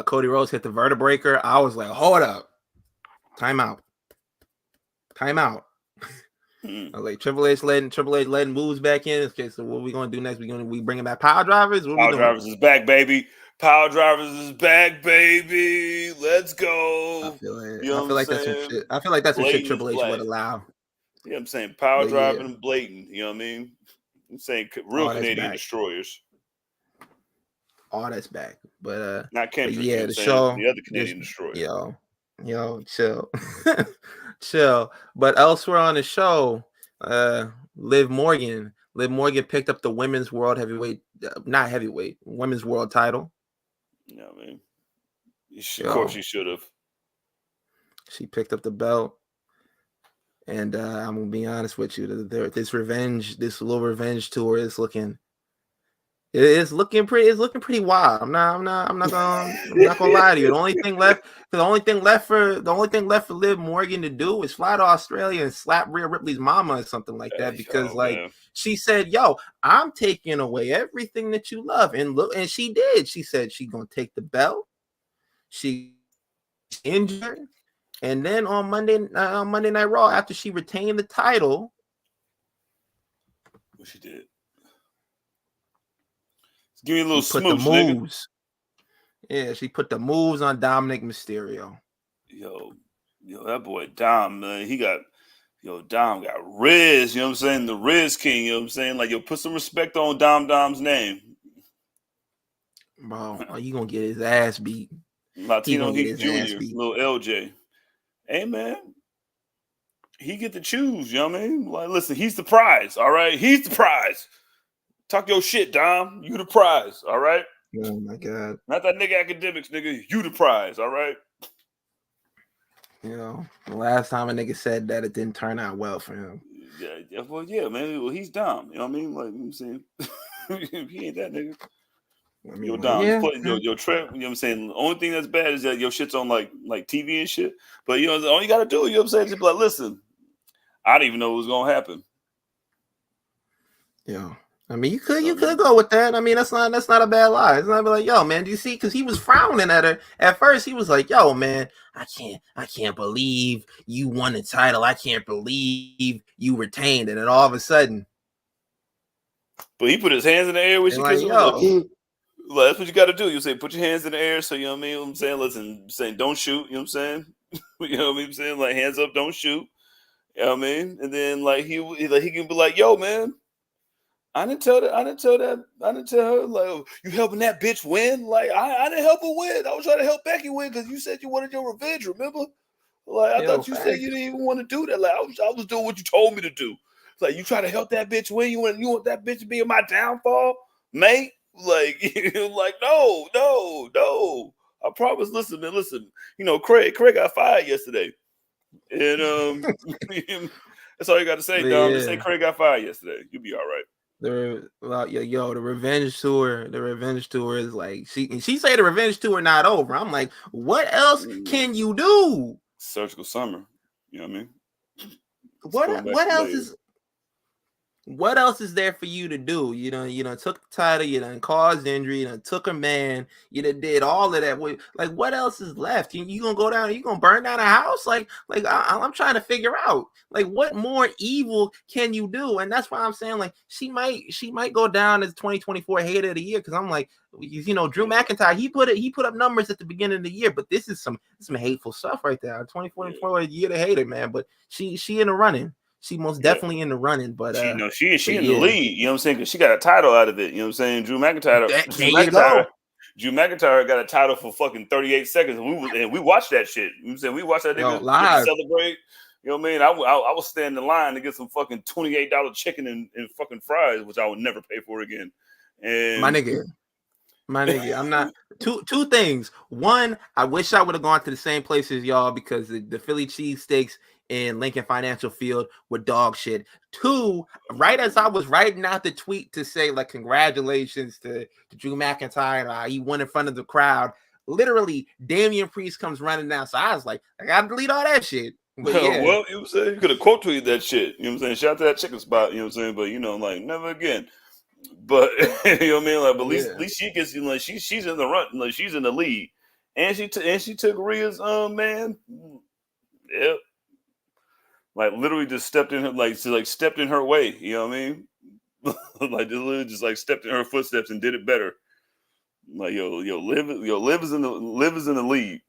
Cody Rhodes hit the vertebraker. I was like, hold up. Time out. I was like, Triple H letting moves back in. Okay, so what are we gonna do next? We bringing back power drivers? Power drivers is back, baby. Power drivers is back, baby. Let's go. I feel like that's some shit. I feel like that's some shit Triple H would allow. Yeah, I'm saying power driving and blatant. You know what I mean? I'm saying real Canadian destroyers. All that's back, but not Kendrick. But yeah, the show, the other Canadian destroyer. Yo, chill. Chill. But elsewhere on the show, Liv Morgan picked up the women's world women's world title. You know what I mean? Of course she should have. She picked up the belt. And I'm gonna be honest with you, this little revenge tour is looking pretty wild. I'm not gonna lie to you. The only thing left for Liv Morgan to do is fly to Australia and slap Rhea Ripley's mama or something like that, because she said, "Yo, I'm taking away everything that you love," and she did. She said she's gonna take the belt. She's injured, and then on Monday Night Raw, after she retained the title, what she did. Give me a little smooch, nigga. Yeah, she put the moves on Dominic Mysterio. Yo, that boy Dom, man, Dom got Riz, you know what I'm saying? The Riz King, you know what I'm saying? Like, put some respect on Dom's name. Bro, you gonna get his ass beat. Latino get Heat his ass Jr., beat. little LJ. Hey, man. He get to choose, you know what I mean? Like, listen, he's the prize, all right? He's the prize. Talk your shit, Dom. You the prize, all right? Oh, my God. Not that nigga academics, nigga. You the prize, all right? You know, the last time a nigga said that, it didn't turn out well for him. Yeah, well, yeah, man. Well, he's Dom. You know what I mean? Like, I'm saying, he ain't that nigga. I mean, Yo, like, Dom, yeah, your trip. You know what I'm saying? The only thing that's bad is that your shit's on like TV and shit. But you know, all you gotta do, you know what I'm saying? Just be like, listen, I didn't even know what was gonna happen. Yeah. I mean, you could go with that. I mean, that's not a bad lie. It's not like, yo, man, do you see? Because he was frowning at her at first. He was like, yo, man, I can't believe you won the title. I can't believe you retained it. And all of a sudden, but he put his hands in the air when she like, kissed him. yo, Like, that's what you got to do. You say, put your hands in the air. So you know what I mean. I'm saying, listen, saying don't shoot. You know what I'm saying? You know what I mean? I'm saying, like, hands up, don't shoot. You know what I mean? And then like he can be like, yo, man. I didn't tell her, like, oh, you helping that bitch win? Like, I didn't help her win. I was trying to help Becky win because you said you wanted your revenge, remember? Like, I thought you said you didn't even want to do that. Like, I was doing what you told me to do. Like, you try to help that bitch win? You want that bitch to be in my downfall, mate? Like, like, no. I promise, listen, man, listen. You know, Craig got fired yesterday. And that's all you got to say, Dom. Just say Craig got fired yesterday. You'll be all right. The revenge tour. The revenge tour is like she say the revenge tour not over. I'm like, what else can you do? Surgical summer. You know what I mean? What else is there for you to do? You know, took the title, you done caused injury, you done took a man, you done did all of that. Like, what else is left? You gonna go down? You gonna burn down a house? Like I'm trying to figure out, like, what more evil can you do? And that's why I'm saying, like, she might go down as 2024 hater of the year, because I'm like, you know, Drew McIntyre, he put up numbers at the beginning of the year, but this is some hateful stuff right there. 2024 year to hater, man, but she in the running. She most definitely in the running, but she in the lead. You know what I'm saying? Because she got a title out of it. You know what I'm saying? Drew McIntyre got a title for fucking 38 seconds, and we watched that shit. You know what I'm saying? We watched that nigga live celebrate. You know what I mean? I was standing in line to get some fucking $28 chicken and fucking fries, which I would never pay for again. And my nigga, I'm not two things. One, I wish I would have gone to the same place as y'all, because the Philly cheesesteaks in Lincoln Financial Field were dog shit. Two, right as I was writing out the tweet to say, like, congratulations to Drew McIntyre, he won in front of the crowd, literally Damian Priest comes running down. So I was like, I gotta delete all that shit. But yeah. Well, you know what I'm saying? You could have quote tweeted that shit. You know what I'm saying? Shout out to that chicken spot. You know what I'm saying? But, you know, like, never again. But you know what I mean? Like, but at least she gets, you know, like, she's in the run, like, she's in the lead, and she took Rhea's man. Yep. Like, literally just stepped in her, stepped in her way. You know what I mean? Like, literally just like stepped in her footsteps and did it better. Like, Liv is in the lead.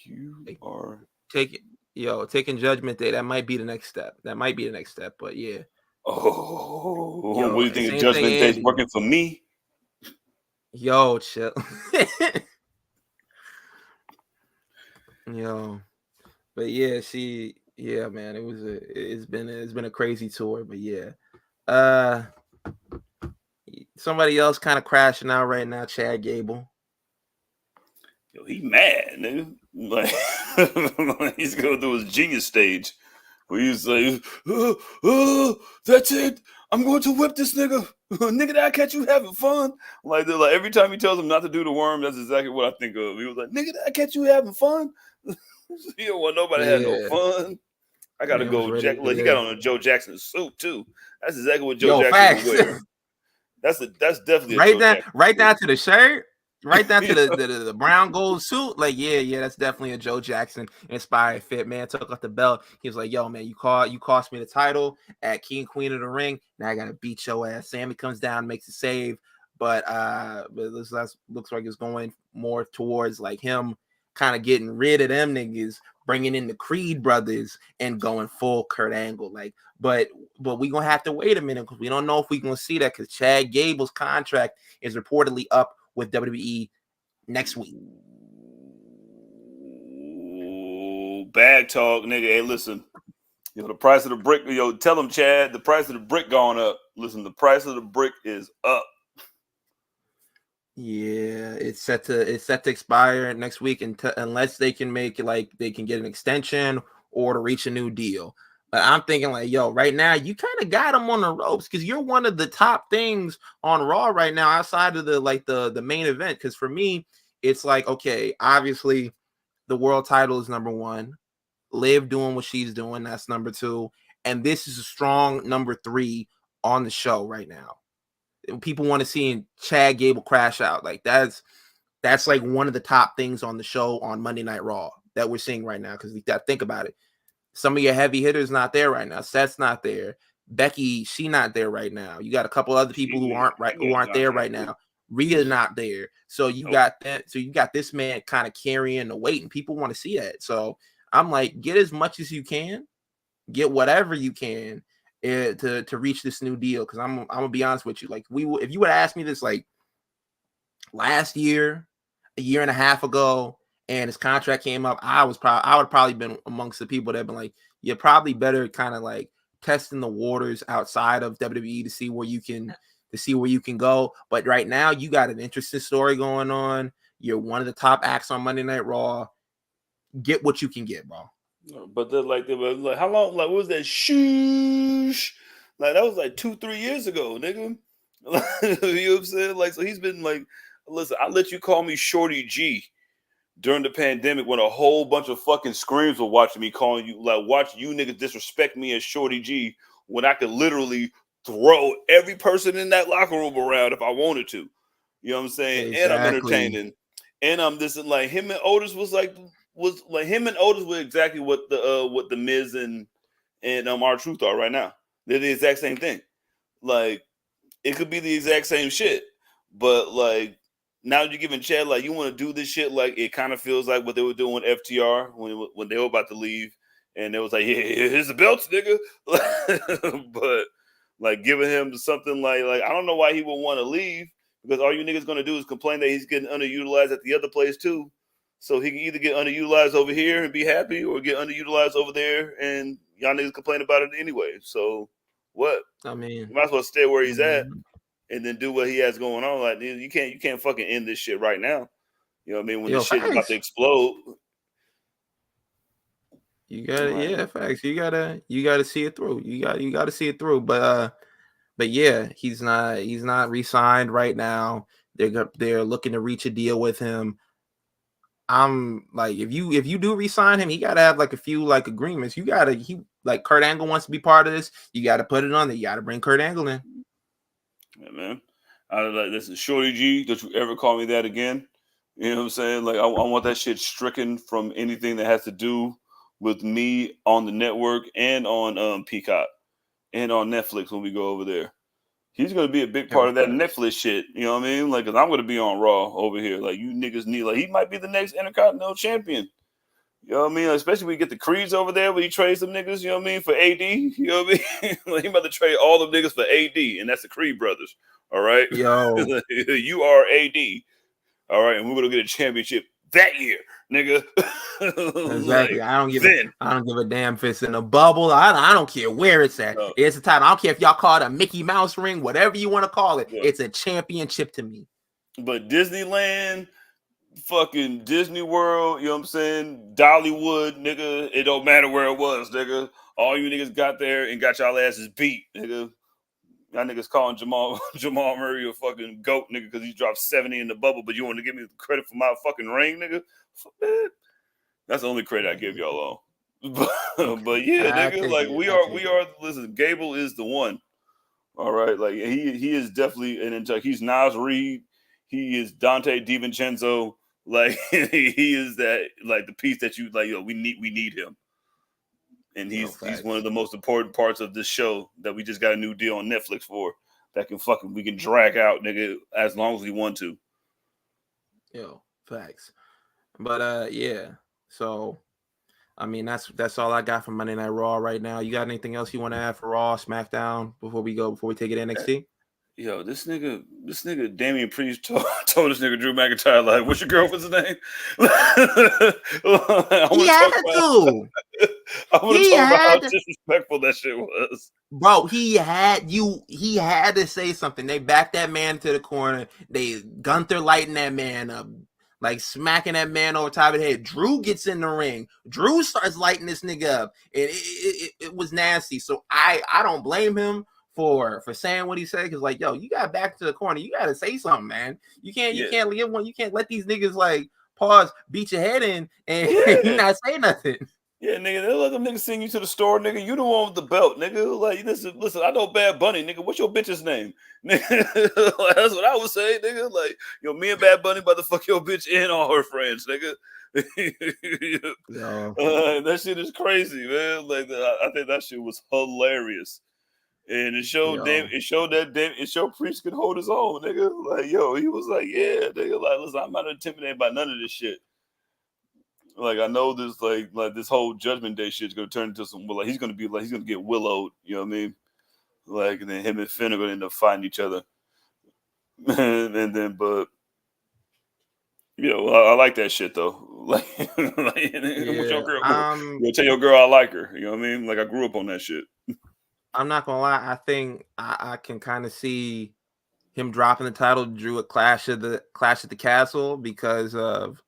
You are taking Judgment Day. That might be the next step. But yeah. What do you think? Judgment Day's working for me? Yo, chill. Yo, but yeah, man, it's been a crazy tour, but yeah. Somebody else kind of crashing out right now, Chad Gable. Yo, he mad, nigga. Like, he's going through his genius stage where he's like, that's it. I'm going to whip this nigga. Nigga, did I catch you having fun? Like every time he tells him not to do the worm, that's exactly what I think of. He was like, nigga, did I catch you having fun? You don't want nobody to have no fun. I gotta go. He got on a Joe Jackson suit too. That's exactly what Joe Jackson would wear. That's definitely right down to the shirt, right down to the brown gold suit. Like, yeah, that's definitely a Joe Jackson inspired fit, man. Took off the belt. He was like, yo, man, you cost me the title at King Queen of the Ring. Now I gotta beat your ass. Sammy comes down, makes a save, but looks like it's going more towards like him kind of getting rid of them niggas, bringing in the Creed brothers and going full Kurt Angle. Like, but we gonna have to wait a minute because we don't know if we gonna see that because Chad Gable's contract is reportedly up with WWE next week. Ooh, bag talk, nigga. Hey, listen. The price of the brick, tell them, Chad, the price of the brick going up. Listen, the price of the brick is up. Yeah, it's set to expire next week unless they can make it like they can get an extension or to reach a new deal. But I'm thinking like, yo, right now you kind of got them on the ropes because you're one of the top things on Raw right now outside of the main event. Because for me, it's like, okay, obviously the world title is number one. Liv doing what she's doing, that's number two. And this is a strong number three on the show right now. People want to see Chad Gable crash out. Like that's like one of the top things on the show on Monday Night Raw that we're seeing right now. Because we got to think about it. Some of your heavy hitters not there right now. Seth's not there. Becky, she not there right now. You got a couple other people who aren't there right now. Rhea's not there. So you got that. So you got this man kind of carrying the weight, and people want to see that. So I'm like, get as much as you can, get whatever you can to reach this new deal. Because I'm gonna be honest with you, like if you would ask me this like last year, a year and a half ago, and his contract came up, I would probably been amongst the people that have been like, you're probably better kind of like testing the waters outside of WWE to see where you can go. But right now, you got an interesting story going on. You're one of the top acts on Monday Night Raw. Get what you can get, bro. But they were like, how long? Like, what was that? Shoosh. Like, that was like 2-3 years ago, nigga. You know what I'm saying? Like, so he's been like, listen, I let you call me Shorty G during the pandemic when a whole bunch of fucking screams were watching me calling you, like, watch you niggas disrespect me as Shorty G when I could literally throw every person in that locker room around if I wanted to. You know what I'm saying? Exactly. And I'm entertaining. And I'm this, like, him and Otis was him and Otis were exactly what the Miz and R-Truth are right now. They're the exact same thing. Like, it could be the exact same shit, but like now you're giving Chad like you want to do this shit. Like it kind of feels like what they were doing with FTR when they were about to leave, and it was like, yeah, here's the belts, nigga. But like giving him something like I don't know why he would want to leave because all you niggas gonna do is complain that he's getting underutilized at the other place too. So he can either get underutilized over here and be happy, or get underutilized over there, and y'all niggas complain about it anyway. So what? I mean, you might as well stay where he's at and then do what he has going on. Like you can't fucking end this shit right now. You know what I mean? When the shit is about to explode. You gotta, facts. You gotta see it through. You gotta see it through. But yeah, he's not re-signed right now. They're looking to reach a deal with him. I'm like, if you do re-sign him, he gotta have like a few like agreements. Like Kurt Angle wants to be part of this. You gotta put it on there. You gotta bring Kurt Angle in. Yeah, man. I was like, listen, Shorty G, don't you ever call me that again? You know what I'm saying? Like, I want that shit stricken from anything that has to do with me on the network and on Peacock and on Netflix when we go over there. He's going to be a big part of that Netflix shit. You know what I mean? Like, because I'm going to be on Raw over here. Like, you niggas need, like, he might be the next Intercontinental Champion. You know what I mean? Especially when you get the Creeds over there where he trades them niggas, you know what I mean, for AD. You know what I mean? Like, he about to trade all them niggas for AD, and that's the Creed brothers. All right? Yo. You are AD. All right? And we're going to get a championship that year, nigga. Exactly. Like, I don't give a damn if it's in a bubble. I don't care where it's at. No. It's a title. I don't care if y'all call it a Mickey Mouse ring, whatever you want to call it. Yeah. It's a championship to me. But Disneyland, fucking Disney World, you know what I'm saying? Dollywood, nigga, it don't matter where it was, nigga. All you niggas got there and got y'all asses beat, nigga. Y'all niggas calling Jamal Murray a fucking goat, nigga, because he dropped 70 in the bubble, but you want to give me the credit for my fucking ring, nigga? That's the only credit I give y'all all. But yeah, nigga, like we are. Listen, Gable is the one. All right, like he is definitely an intake. He's Nas Reed. He is Dante DiVincenzo. Like he is that, like the piece that you like. Yo, we need him. And he's one of the most important parts of this show that we just got a new deal on Netflix for that we can drag out, nigga, as long as we want to. Yo, facts. But yeah. So I mean, that's all I got from Monday Night Raw right now. You got anything else you want to add for Raw, SmackDown before we take it to NXT? Yo, this nigga, Damian Priest told this nigga Drew McIntyre, like, what's your girlfriend's name? I want to talk about how disrespectful that shit was. Bro, he had to say something. They backed that man to the corner. They Gunther lighting that man up, like smacking that man over top of the head. Drew gets in the ring. Drew starts lighting this nigga up. It was nasty. So I don't blame him for saying what he said, because like, yo, you got back to the corner. You got to say something, man. You can't let these niggas like pause, beat your head in, and you not say nothing. Yeah, nigga, they let them niggas send you to the store, nigga. You the one with the belt, nigga. Like, listen, I know Bad Bunny, nigga. What's your bitch's name? Nigga, that's what I would say, nigga. Like, yo, me and Bad Bunny about to fuck your bitch and all her friends, nigga. That shit is crazy, man. Like, I think that shit was hilarious. And it showed Priest could hold his own, nigga. Like, yo, he was like, yeah, nigga. Like, listen, I'm not intimidated by none of this shit. Like, I know this, like this whole Judgment Day shit is gonna turn into some. Like, he's gonna get willowed. You know what I mean? Like, and then him and Finn are gonna end up fighting each other. and then, but you know, I like that shit though. Like what's your girl? You tell your girl I like her. You know what I mean? Like, I grew up on that shit. I'm not gonna lie. I think I can kind of see him dropping the title to Drew at Clash at the Castle because of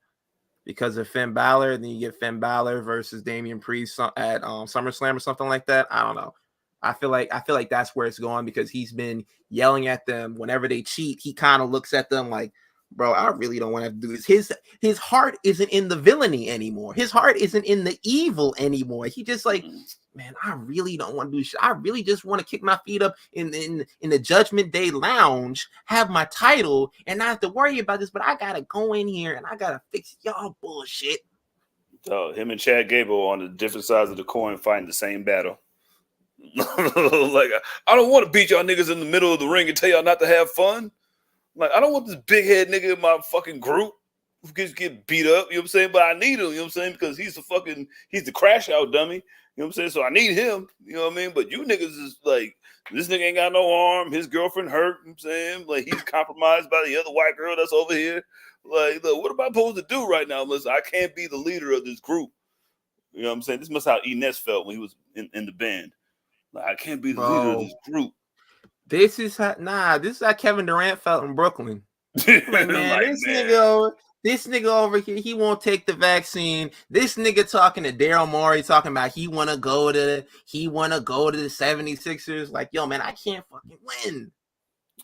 Finn Balor, and then you get Finn Balor versus Damian Priest at SummerSlam or something like that. I don't know. I feel like that's where it's going, because he's been yelling at them whenever they cheat. He kind of looks at them like, bro, I really don't want to have to do this. His heart isn't in the villainy anymore. His heart isn't in the evil anymore. He just like, man, I really don't want to do shit. I really just want to kick my feet up in the Judgment Day lounge, have my title, and not have to worry about this. But I gotta go in here and I gotta fix y'all bullshit. So him and Chad Gable on the different sides of the coin fighting the same battle. Like, I don't want to beat y'all niggas in the middle of the ring and tell y'all not to have fun. Like, I don't want this big head nigga in my fucking group who get beat up, you know what I'm saying? But I need him, you know what I'm saying? Because he's the crash out dummy, you know what I'm saying? So I need him, you know what I mean? But you niggas is like, this nigga ain't got no arm, his girlfriend hurt, you know what I'm saying? Like, he's compromised by the other white girl that's over here. Like, look, what am I supposed to do right now? Listen, I can't be the leader of this group. You know what I'm saying? This must how Inez felt when he was in the band. Like, I can't be the leader of this group. This is how Kevin Durant felt in Brooklyn. Like, man, this nigga over here, he won't take the vaccine. This nigga talking to Daryl Morey, talking about he wanna go to the 76ers. Like, yo, man, I can't fucking win.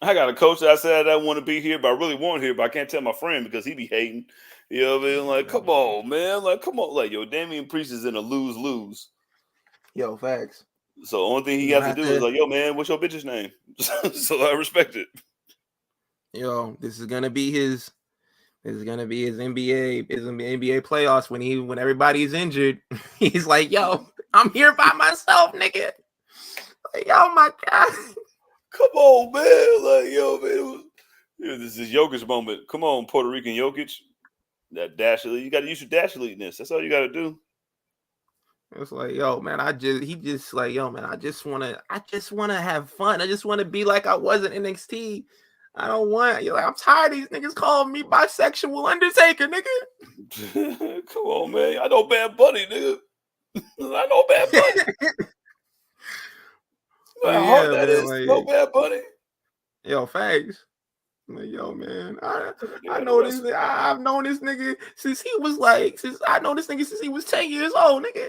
I got a coach that said I want to be here, but I really want here, but I can't tell my friend because he be hating. You know what I mean? Like, come on, man. Like, come on. Like, yo, Damian Priest is in a lose-lose. Yo, facts. So the only thing he has to do is like, yo, man, what's your bitch's name? So I respect it. Yo, this is gonna be his NBA playoffs when everybody's injured. He's like, yo, I'm here by myself, nigga. Like, oh my god. Come on, man. Like, yo, man. This is Jokic moment. Come on, Puerto Rican Jokic. That dash elite. You gotta use your dash eliteness. That's all you gotta do. It's like, yo, man, I just wanna have fun. I just wanna be like I was in NXT. I'm tired of these niggas calling me bisexual Undertaker, nigga. Come on, man. I know Bad Bunny, nigga. I know Bad Bunny. How hard that is. No Bad Bunny. Yo, facts. Like, yo, man, I know this. I've known this nigga since he was since he was 10 years old, nigga.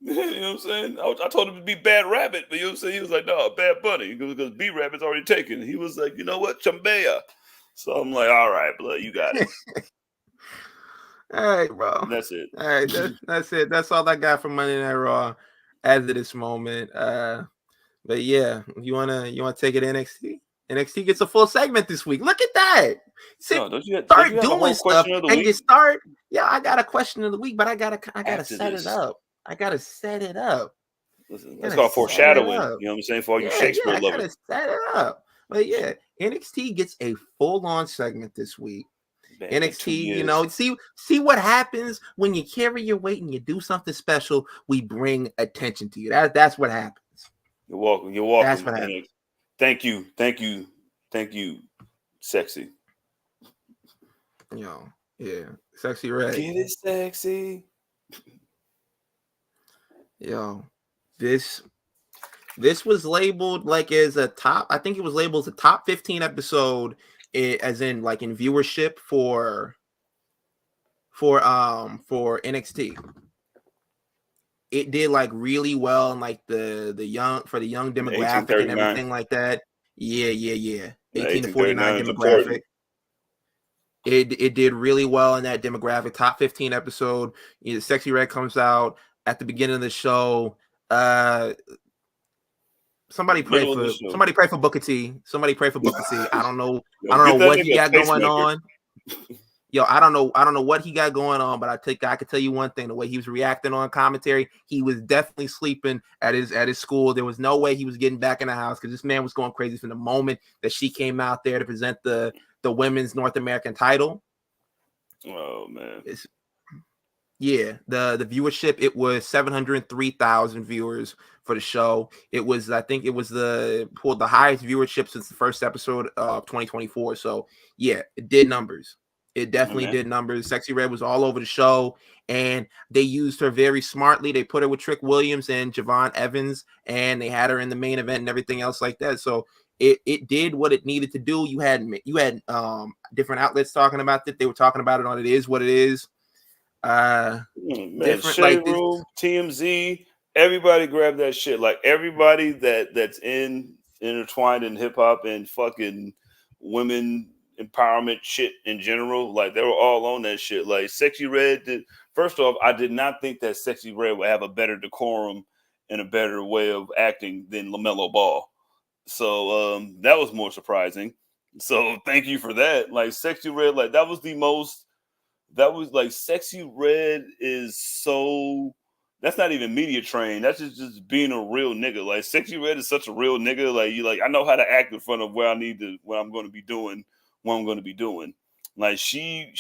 You know what I'm saying? I told him to be Bad Rabbit, but you know what I'm saying? He was like, no, Bad Bunny, because B Rabbit's already taken. He was like, you know what? Chambea. So I'm like, all right, blood, you got it. All right, bro. And that's it. All right, that's it. That's all I got from Monday Night Raw as of this moment. But yeah, you wanna take it to NXT? NXT gets a full segment this week. Look at that. Start doing stuff and you start. Yeah, I got a question of the week, but I gotta set it up. I gotta set it up. Listen, that's called foreshadowing. You know what I'm saying? For all you Shakespeare lovers. I gotta set it up. But yeah, NXT gets a full-on segment this week. Man, like 2 NXT, years. see what happens when you carry your weight and you do something special. We bring attention to you. That's what happens. You're welcome. You're That's welcome. what happens. Thank you. Thank you. Thank you, Sexy. Yeah, Sexyy Red. Get it, Sexy. This was labeled like as a top. I think it was labeled as a top 15 episode, as in like in viewership for NXT. It did like really well in like the young demographic and everything like that. Yeah. 18 to 49 demographic. It did really well in that demographic. Top 15 episode. Sexyy Red comes out at the beginning of the show. Somebody pray for Booker T. Somebody pray for Booker T. I don't know what he got going on. I don't know what he got going on, but I could tell you one thing: the way he was reacting on commentary, he was definitely sleeping at his school. There was no way he was getting back in the house because this man was going crazy from the moment that she came out there to present the women's North American title. Oh man. The viewership, it was 703,000 viewers for the show. I think it was the highest viewership since the first episode of 2024. So yeah, it did numbers. It definitely did numbers. Sexyy Red was all over the show, and they used her very smartly. They put her with Trick Williams and Javon Evans, and they had her in the main event and everything else like that. So it did what it needed to do. You had different outlets talking about it. They were talking about it on It Is What It Is. Man, Shade Room, TMZ, everybody grab that shit. Like everybody that's intertwined in hip hop and fucking women empowerment shit in general, like they were all on that shit. Like Sexyy Red did. First off, I did not think that Sexyy Red would have a better decorum and a better way of acting than LaMelo Ball. So that was more surprising. So thank you for that. Like Sexyy Red, like that was like Sexyy Red is so. That's not even media trained. That's just being a real nigga. Like Sexyy Red is such a real nigga. Like I know how to act in front of what I'm going to be doing. What I'm going to be doing. Like she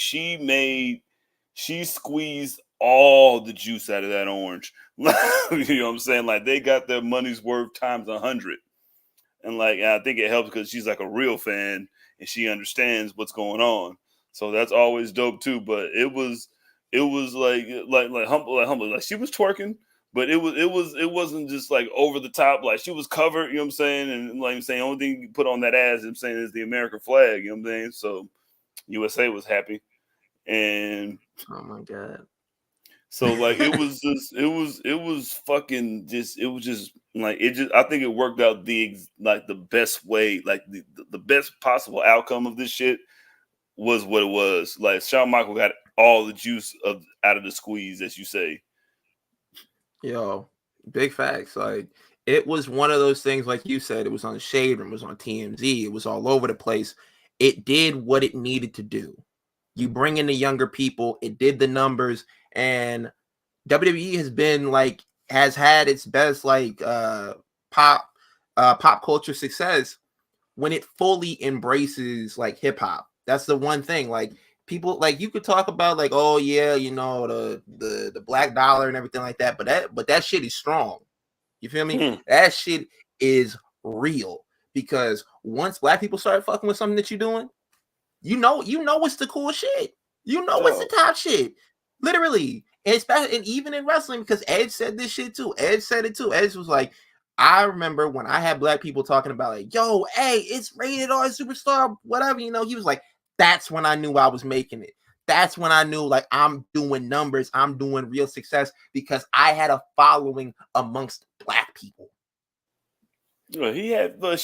squeezed all the juice out of that orange. You know what I'm saying? Like they got their money's worth times 100. And like I think it helps because she's like a real fan and she understands what's going on. So that's always dope too. But it was like humble. Like she was twerking, but it wasn't just like over the top. Like she was covered, you know what I'm saying? And like I'm saying, the only thing you put on that ass, I'm saying, is the American flag, you know what I'm saying? So USA was happy. And oh my God. So like it was I think it worked out the best way, like the best possible outcome of this shit was what it was. Like Shawn Michaels got all the juice out of the squeeze, as you say. Big facts. Like it was one of those things, like you said, it was on Shade Room, it was on TMZ, it was all over the place. It did what it needed to do. You bring in the younger people, it did the numbers, and WWE has had its best pop culture success when it fully embraces like hip hop. That's the one thing. Like people, like you could talk about like, oh yeah, the black dollar and everything like that, but that shit is strong. You feel me? That shit is real, because once black people start fucking with something that you're doing, you know it's the cool shit. You know it's the top shit. Literally. And especially, and even in wrestling, because Edge said this shit too. Edge said it too. Edge was like, I remember when I had black people talking about like, yo, hey, it's rated R, superstar, whatever, he was like, that's when I knew I was making it. That's when I knew like I'm doing numbers, I'm doing real success, because I had a following amongst black people. She had her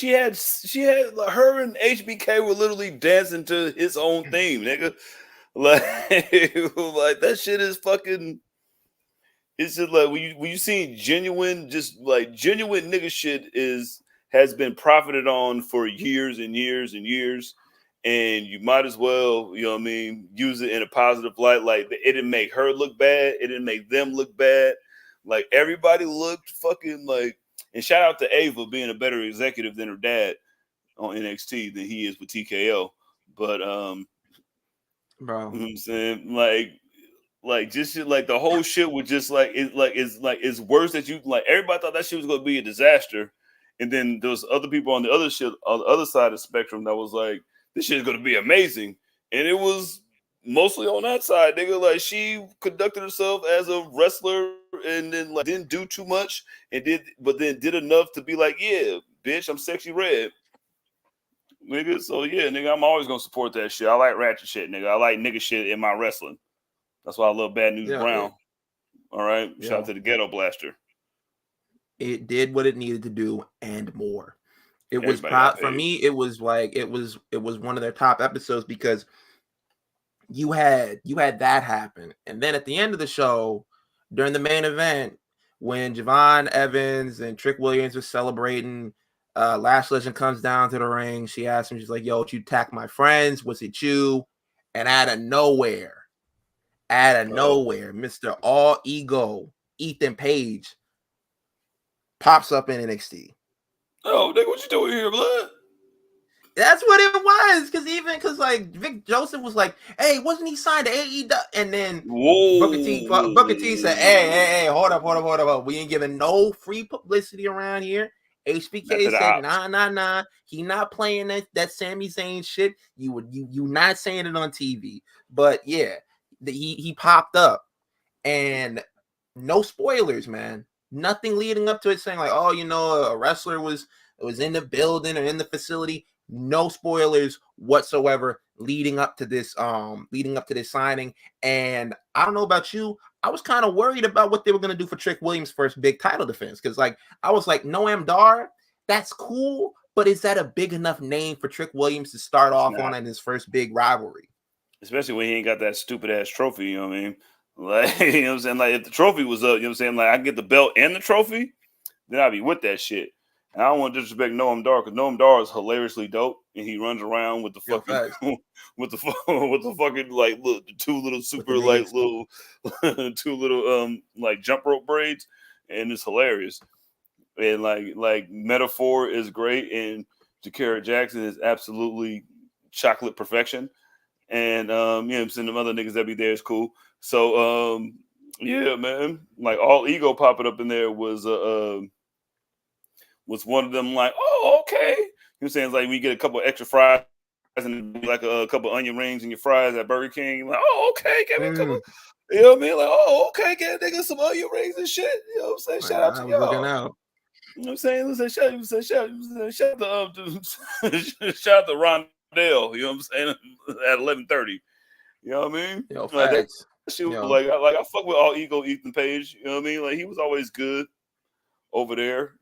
and HBK were literally dancing to his own theme, nigga. Like that shit is fucking. It's just like when you see genuine nigga shit has been profited on for years and years and years, and you might as well, you know what I mean, use it in a positive light. Like it didn't make her look bad, it didn't make them look bad. Like everybody looked fucking like. And shout out to Ava being a better executive than her dad on NXT than he is with TKO. But bro. You know what I'm saying? Like just shit, like the whole shit was just it's worse that you like everybody thought that shit was gonna be a disaster. And then there was other people on the other shit on the other side of the spectrum that was like, this shit is gonna be amazing. And it was mostly on that side, nigga. Like she conducted herself as a wrestler and then like didn't do too much and did enough to be like, yeah, bitch, I'm Sexyy Red. Nigga, so yeah, nigga, I'm always gonna support that shit. I like ratchet shit, nigga. I like nigga shit in my wrestling. That's why I love Bad News Brown. All right, shout out to the Ghetto Blaster. It did what it needed to do and more. It was for me. It was like it was one of their top episodes because you had that happen, and then at the end of the show, during the main event, when Javon Evans and Trick Williams were celebrating, Lash Legend comes down to the ring. She asks him, she's like, "Yo, you attack my friends? Was it you?" And out of nowhere, Mr. All Ego Ethan Page pops up in NXT. Oh, nigga, what you doing here, blood? That's what it was. Because like Vic Joseph was like, "Hey, wasn't he signed to AEW?" And then Booker T said, "Hey, hold up. We ain't giving no free publicity around here." HBK said, "Nah. He not playing that Sami Zayn shit. You not saying it on TV." But yeah, he popped up, and no spoilers, man. Nothing leading up to it saying like, "Oh, a wrestler was in the building or in the facility." No spoilers whatsoever leading up to this signing. And I don't know about you, I was kind of worried about what they were going to do for Trick Williams' first big title defense, because like I was like, Noam Dar, that's cool, but is that a big enough name for Trick Williams to start off on in his first big rivalry? Especially when he ain't got that stupid ass trophy, you know what I mean? Like, you know what I'm saying? Like if the trophy was up, you know what I'm saying? Like I get the belt and the trophy, then I'd be with that shit. And I don't want to disrespect Noam Dar because Noam Dar is hilariously dope, and he runs around with the fucking with the fucking like look, the two little super like little two little like jump rope braids, and it's hilarious. And like Metaphor is great, and Jakara Jackson is absolutely chocolate perfection. And you know what I'm saying, the other niggas that be there is cool. So yeah, man, like All Ego popping up in there was one of them like, oh, okay. You know what I'm saying? It's like we get a couple extra fries and like a couple onion rings in your fries at Burger King. Like, oh, okay, give me a couple. You know what I mean? Like, oh, okay, get nigga some onion rings and shit. You know what I'm saying? Shout out to y'all. Looking out. You know what I'm saying? Listen, shout out to Rondell. You know what I'm saying? At 11:30. You know what I mean? Yo, like, facts. Like I fuck with All Ego Ethan Page. You know what I mean? Like he was always good over there.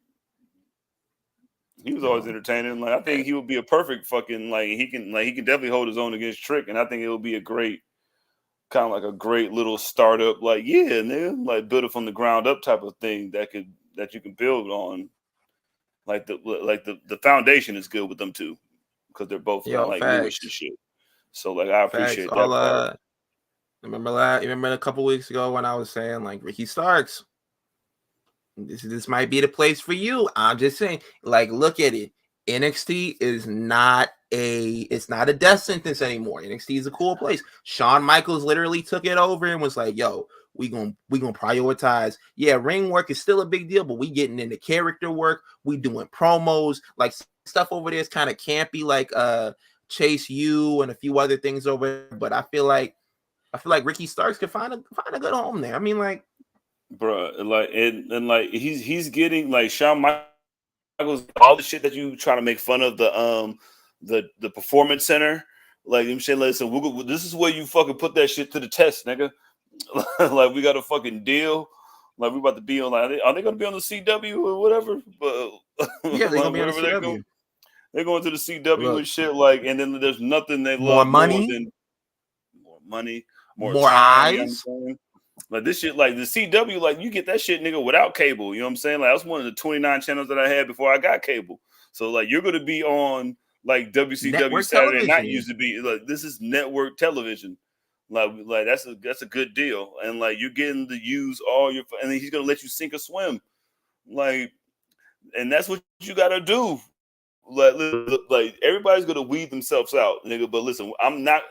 He was always entertaining. Like I think he would be a perfect fucking he can definitely hold his own against Trick, and I think it will be a great kind of like a great little startup, like nigga, like build it from the ground up type of thing that you can build on. Like the foundation is good with them too, because they're both like newish and shit. So like I appreciate that part. Remember a couple weeks ago when I was saying like Ricky Starks, this might be the place for you. I'm just saying, like, look at it. NXT is not a death sentence anymore. NXT is a cool place. Shawn Michaels literally took it over and was like, yo, we gonna prioritize. Yeah, ring work is still a big deal, but we getting into character work. We doing promos, like stuff over there is kind of campy, like Chase U and a few other things over there. But I feel like Ricky Starks could find a good home there. I mean, like, bro, like and like he's getting like Shawn Michaels, all the shit that you try to make fun of the performance center. Like I'm saying, listen, this is where you fucking put that shit to the test, nigga. Like we got a fucking deal. Like we about to be on. Like, are they going to be on the CW or whatever? But yeah, they're gonna be on the CW. They're going to the CW and shit. Like, and then there's nothing they more love money, more than more money, more time, eyes. You know what I'm saying? Like this shit, like the CW, like you get that shit, nigga, without cable. You know what I'm saying? Like that's one of the 29 channels that I had before I got cable. So like you're gonna be on like WCW network Saturday television. night used to be like this is network television. Like that's a good deal, and like you're getting to use all your, and then he's gonna let you sink or swim, like, and that's what you gotta do. like everybody's gonna weed themselves out, nigga. But listen,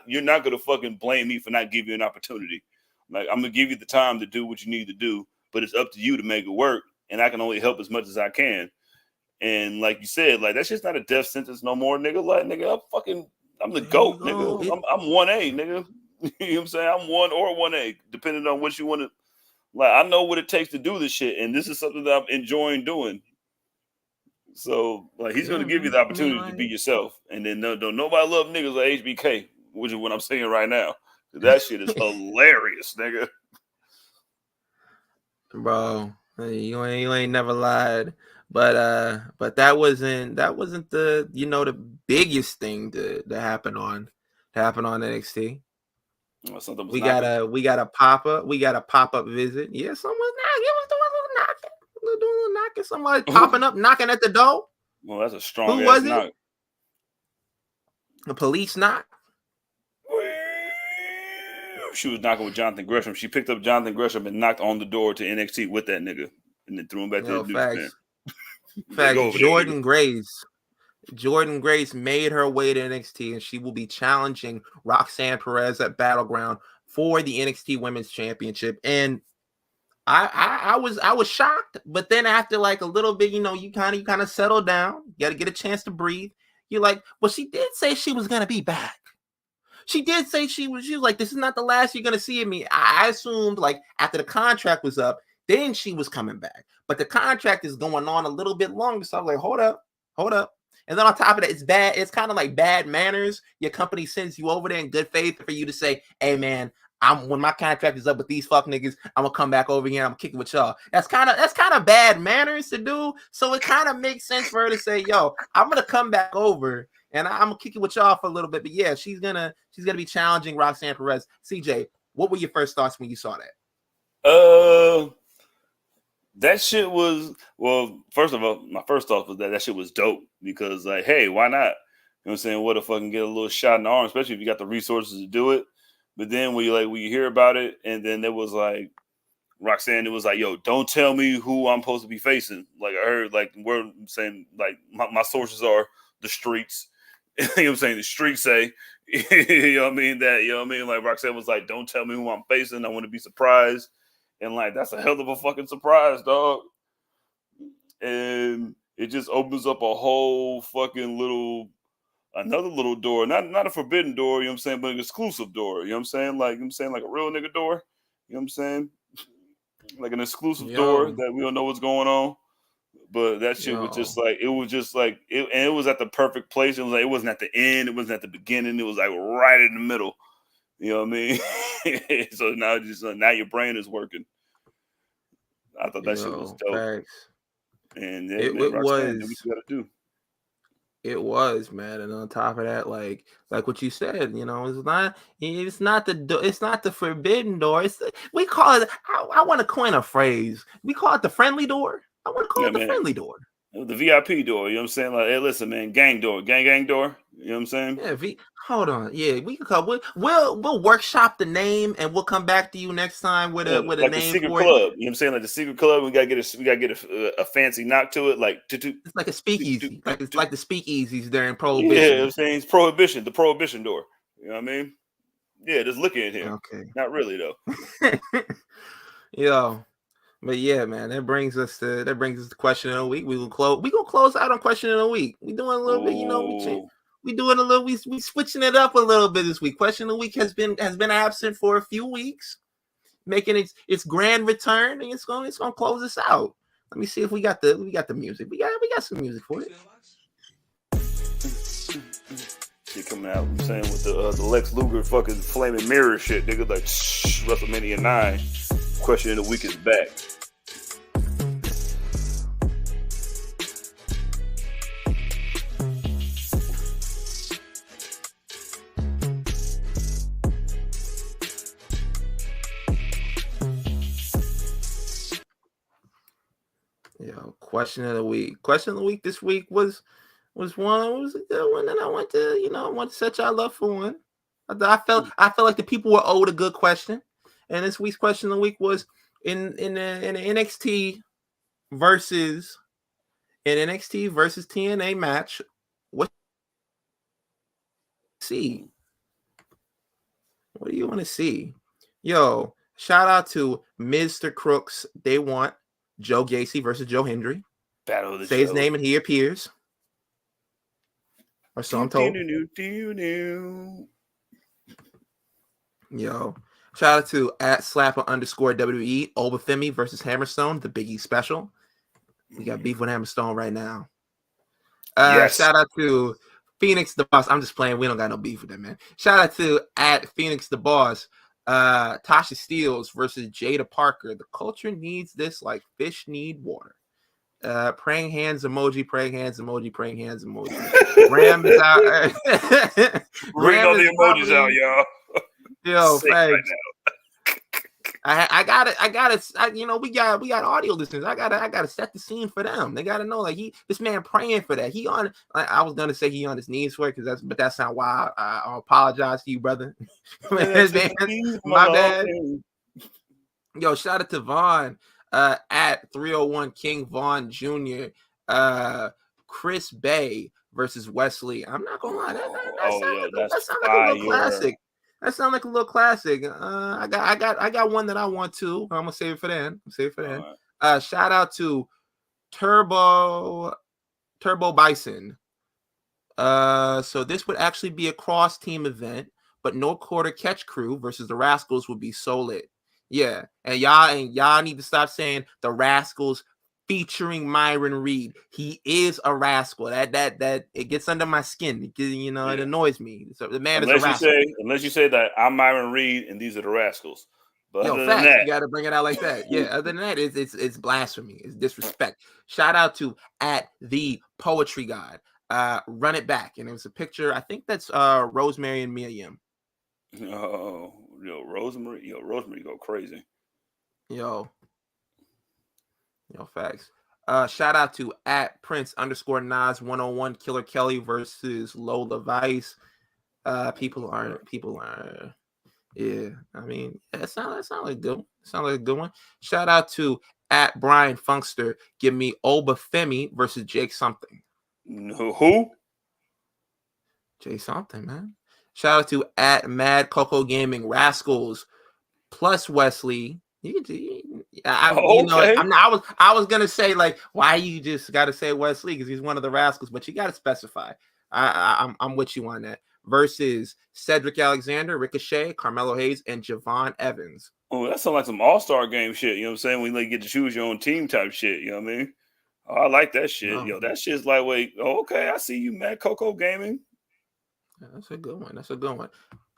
you're not gonna fucking blame me for not giving you an opportunity. Like, I'm gonna give you the time to do what you need to do, but it's up to you to make it work. And I can only help as much as I can. And like you said, like, that's just not a death sentence no more, nigga. Like, nigga, I'm the GOAT, nigga. I'm 1A, nigga. You know what I'm saying? I'm 1 or 1A, depending on what you want to. Like, I know what it takes to do this shit, and this is something that I'm enjoying doing. So, like, he's going to give you the opportunity to be yourself. And then don't nobody love niggas like HBK, which is what I'm saying right now. That shit is hilarious, nigga. Bro, you ain't never lied. But that wasn't the the biggest thing to happen on NXT. We got a pop-up visit. Yeah, someone's knocking. It was doing a little knocking. Somebody popping up, knocking at the door. Well, that's a strong. Who was it? Knock. The police knock. She was knocking with Jonathan Gresham. She picked up Jonathan Gresham and knocked on the door to NXT with that nigga, and then threw him back to the New Japan. Facts. Jordynne Grace made her way to NXT, and she will be challenging Roxanne Perez at Battleground for the NXT Women's Championship. And I was shocked, but then after like a little bit, you kind of settle down. You got to get a chance to breathe. You're like, well, she did say she was gonna be back. She did say she was like, this is not the last you're gonna see of me. I assumed like after the contract was up, then she was coming back. But the contract is going on a little bit longer. So I was like, hold up. And then on top of that, it's bad. It's kind of like bad manners. Your company sends you over there in good faith for you to say, hey man, when my contract is up with these fuck niggas, I'm gonna come back over here. I'm kicking with y'all. That's kind of bad manners to do. So it kind of makes sense for her to say, yo, I'm gonna come back over and I'm gonna kick it with y'all for a little bit. But yeah, she's gonna be challenging Roxanne Perez. CJ, what were your first thoughts when you saw that? That shit was, well, first of all, my first thought was that shit was dope because, like, hey, why not? You know what I'm saying? What if fucking get a little shot in the arm, especially if you got the resources to do it. But then when you hear about it, and then there was like Roxanne, it was like, yo, don't tell me who I'm supposed to be facing. Like, I heard, like, we're saying, like, my sources are the streets. You know what I'm saying? The streets say, you know what I mean? That, you know what I mean? Like, Roxanne was like, don't tell me who I'm facing. I want to be surprised. And, like, that's a hell of a fucking surprise, dog. And it just opens up a whole fucking another little door. Not a forbidden door, you know what I'm saying, but an exclusive door. You know what I'm saying? Like, like a real nigga door. You know what I'm saying? Like an exclusive door that we don't know what's going on. But that shit was just like, and it was at the perfect place. It was like, it wasn't at the end. It wasn't at the beginning. It was like right in the middle. You know what I mean? So now your brain is working. I thought that shit was dope. Thanks. And it was what you gotta do. It was, man, and on top of that, like what you said, it's not the forbidden door. We call it. I want to coin a phrase. We call it the friendly door. I want to call it the friendly door. The VIP door, you know what I'm saying? Like, hey, listen, man, gang door. You know what I'm saying? Yeah, hold on. Yeah, we can call. We'll workshop the name, and we'll come back to you next time with a like name the secret for club. It. You know what I'm saying? Like the secret club, we gotta get a fancy knock to it, like it's like a speakeasy, it's like the speakeasies during Prohibition. Yeah, you know what I'm saying? It's Prohibition, the Prohibition door. You know what I mean? Yeah, just looking at him. Okay, not really though. Yo. But yeah, man, that brings us to question of the week. We gonna close out on question of the week. We doing a little bit, we doing a little. We switching it up a little bit this week. Question of the week has been absent for a few weeks, making its grand return, and it's gonna close us out. Let me see if we got the music. We got some music for it. Shit coming out, I'm saying, with the Lex Luger fucking flaming mirror shit, nigga. Like WrestleMania 9. Question of the week is back. Question of the week. Question of the week this week was a good one, and I want to set y'all up for one. I felt like the people were owed a good question. And this week's question of the week was in the NXT versus TNA match see? What do you want to see? Yo, shout out to Mr. Crooks. They want Joe Gacy versus Joe Hendry. Battle of the Say his name and he appears. Or so I'm told. Yo, shout out to @Slapper_WWE Obafemi versus Hammerstone, the Big E special. We got beef with Hammerstone right now. Yes. Shout out to Phoenix the Boss. I'm just playing. We don't got no beef with that, man. Shout out to @Phoenix the Boss. Tasha Steelz versus Jada Parker. The culture needs this like fish need water. Praying hands emoji, praying hands emoji, praying hands emoji. Ram is out. Bring all the emojis out, y'all. Yo, thanks. I got it. You know, we got audio listeners. I gotta set the scene for them. They gotta know, like, this man praying for that. He on. I was gonna say he on his knees for it but that's not why. I apologize to you, brother. Man, my bad. Yo, shout out to Vaughn @301 King Vaughn Jr. Chris Bay versus Wesley. I'm not gonna lie, that sounds like a little classic. That sounds like a little classic. I got one that I want to. I'm gonna save it for then. Right. Shout out to Turbo Bison. So this would actually be a cross team event, but no quarter catch crew versus the Rascals would be so lit. Yeah, and y'all need to stop saying the Rascals featuring Myron Reed. He is a rascal. That it gets under my skin. You know, It annoys me. So the man is a rascal. Unless you say that I'm Myron Reed and these are the Rascals. But other than that, you got to bring it out like that. Yeah. Other than that, it's blasphemy. It's disrespect. Shout out to @the Poetry God. Run it back, and it was a picture. I think that's Rosemary and Mia Yim. Oh, Rosemary go crazy. Yo, facts. Shout out to @Prince_Nas101 Killer Kelly versus Lola Vice. People are. Yeah, I mean, that sounds like a good one. Sounds like a good one. Shout out to @Brian Funkster. Give me Obafemi versus Jake something. Who? Jake something, man. Shout out to @Mad Coco Gaming Rascals plus Wesley. Okay. I was gonna say, like, why you just gotta say Wesley because he's one of the Rascals, but you gotta specify. I'm with you on that. Versus Cedric Alexander, Ricochet, Carmelo Hayes, and Javon Evans. Oh, that sounds like some all-star game shit. You know what I'm saying? When you get to choose your own team type shit. You know what I mean? Oh, I like that shit. No. Yo, that shit's lightweight. Oh, okay, I see you, Mad Coco Gaming. Yeah, that's a good one.